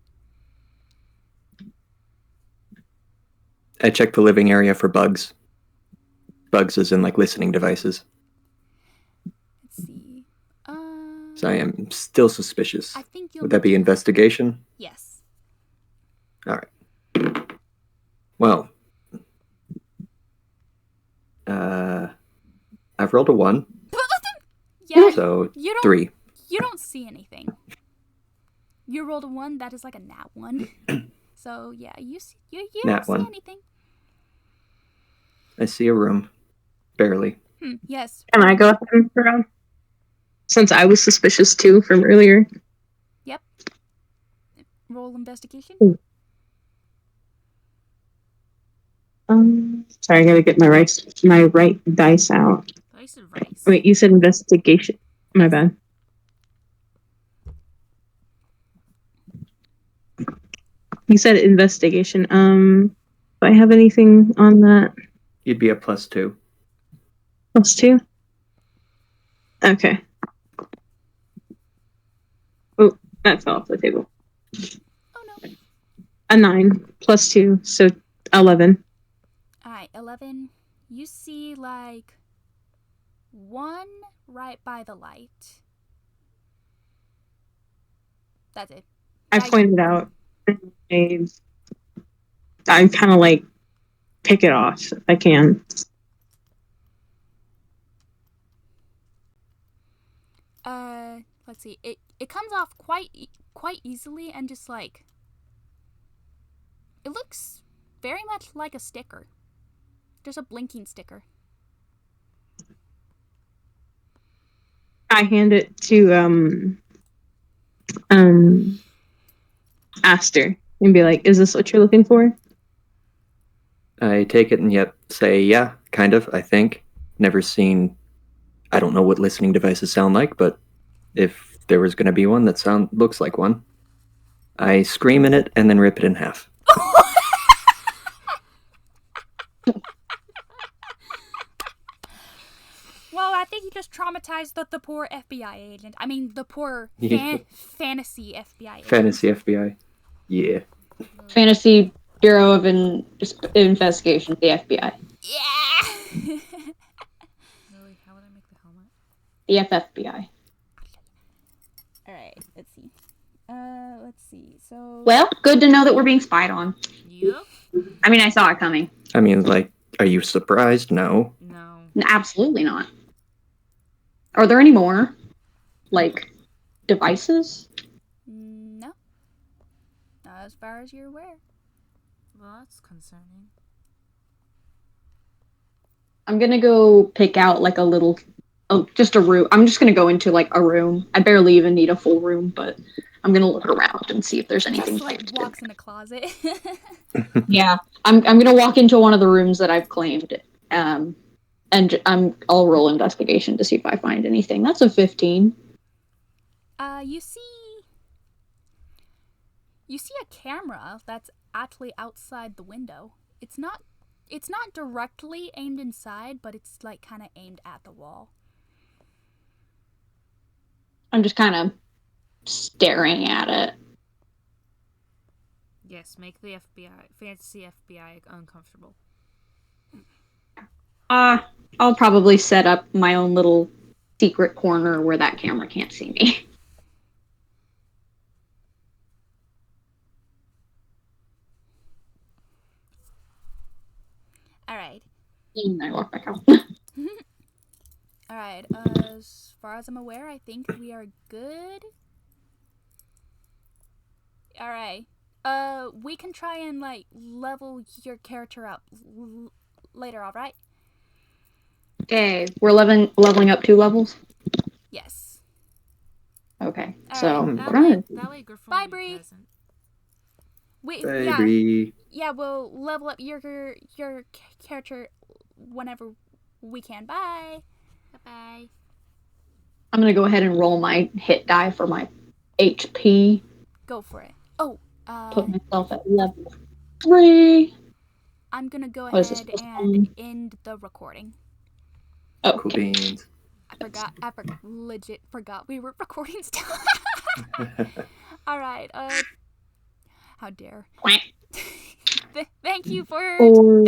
I checked the living area for bugs. Bugs is in like listening devices. Let's see. So I am still suspicious. I think you'll. Would that be investigation? Yes. Alright. Well. I've rolled a 1, Yeah. so You don't. 3. You don't see anything. You rolled a 1. That is like a nat 1. So yeah, you Nat don't see 1. anything. I see a room. Barely. Yes. Can I go ahead and since I was suspicious too from earlier? Yep. Roll investigation. Sorry, I gotta get my right dice out. I said rice. Wait, you said investigation. My bad. You said investigation. Do I have anything on that? You'd be a +2. +2? Okay. Oh, that fell off the table. Oh no. A 9 +2, so 11. Alright, 11. You see like 1 right by the light. That's it. I pointed out. I kind of like pick it off if I can. Let's see. It comes off quite easily, and just like it looks very much like a sticker. There's a blinking sticker. I hand it to Aster and be like, "Is this what you're looking for?" I take it and yet say, yeah, kind of, I think. Never seen... I don't know what listening devices sound like, but if there was going to be one that looks like one, I scream in it and then rip it in half. Well, I think you just traumatized the poor FBI agent. I mean, the poor Yeah. fantasy FBI agent. Fantasy FBI. Yeah. Fantasy Bureau of Investigation, the FBI. Yeah. Really? How would I make the helmet? The FFBI. Alright, let's see. So. Well, good to know that we're being spied on. Yep. I mean, I saw it coming. I mean, like, are you surprised? No. No. Absolutely not. Are there any more, like, devices? No. Not as far as you're aware. Well, that's concerning. I'm gonna go pick out, like, just a room. I'm just gonna go into, like, a room. I barely even need a full room, but I'm gonna look around and see if there's anything. Just like walks in a closet. Yeah, I'm gonna walk into one of the rooms that I've claimed, and I'll roll investigation to see if I find anything. That's a 15. You see a camera that's actually outside the window. It's not directly aimed inside, but it's like kind of aimed at the wall. I'm just kind of staring at it. Yes, make the fancy FBI uncomfortable. I'll probably set up my own little secret corner where that camera can't see me. Alright. And I walk back out. Alright, as far as I'm aware, I think we are good. Alright. We can try and, like, level your character up later, alright? Okay, we're leveling up 2 levels? Yes. Okay, All so right, That way Griffin Bye, will be Bree. present. Baby. Yeah, we'll level up your character whenever we can. Bye. Bye-bye. I'm gonna go ahead and roll my hit die for my HP. Go for it. Oh, Put myself at level 3. I'm gonna go What is this, ahead plus and 1? end the recording. Cool Okay. beans. I legit forgot we were recording still. All right. How dare. Quack. Thank you for Or-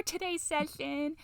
today's session.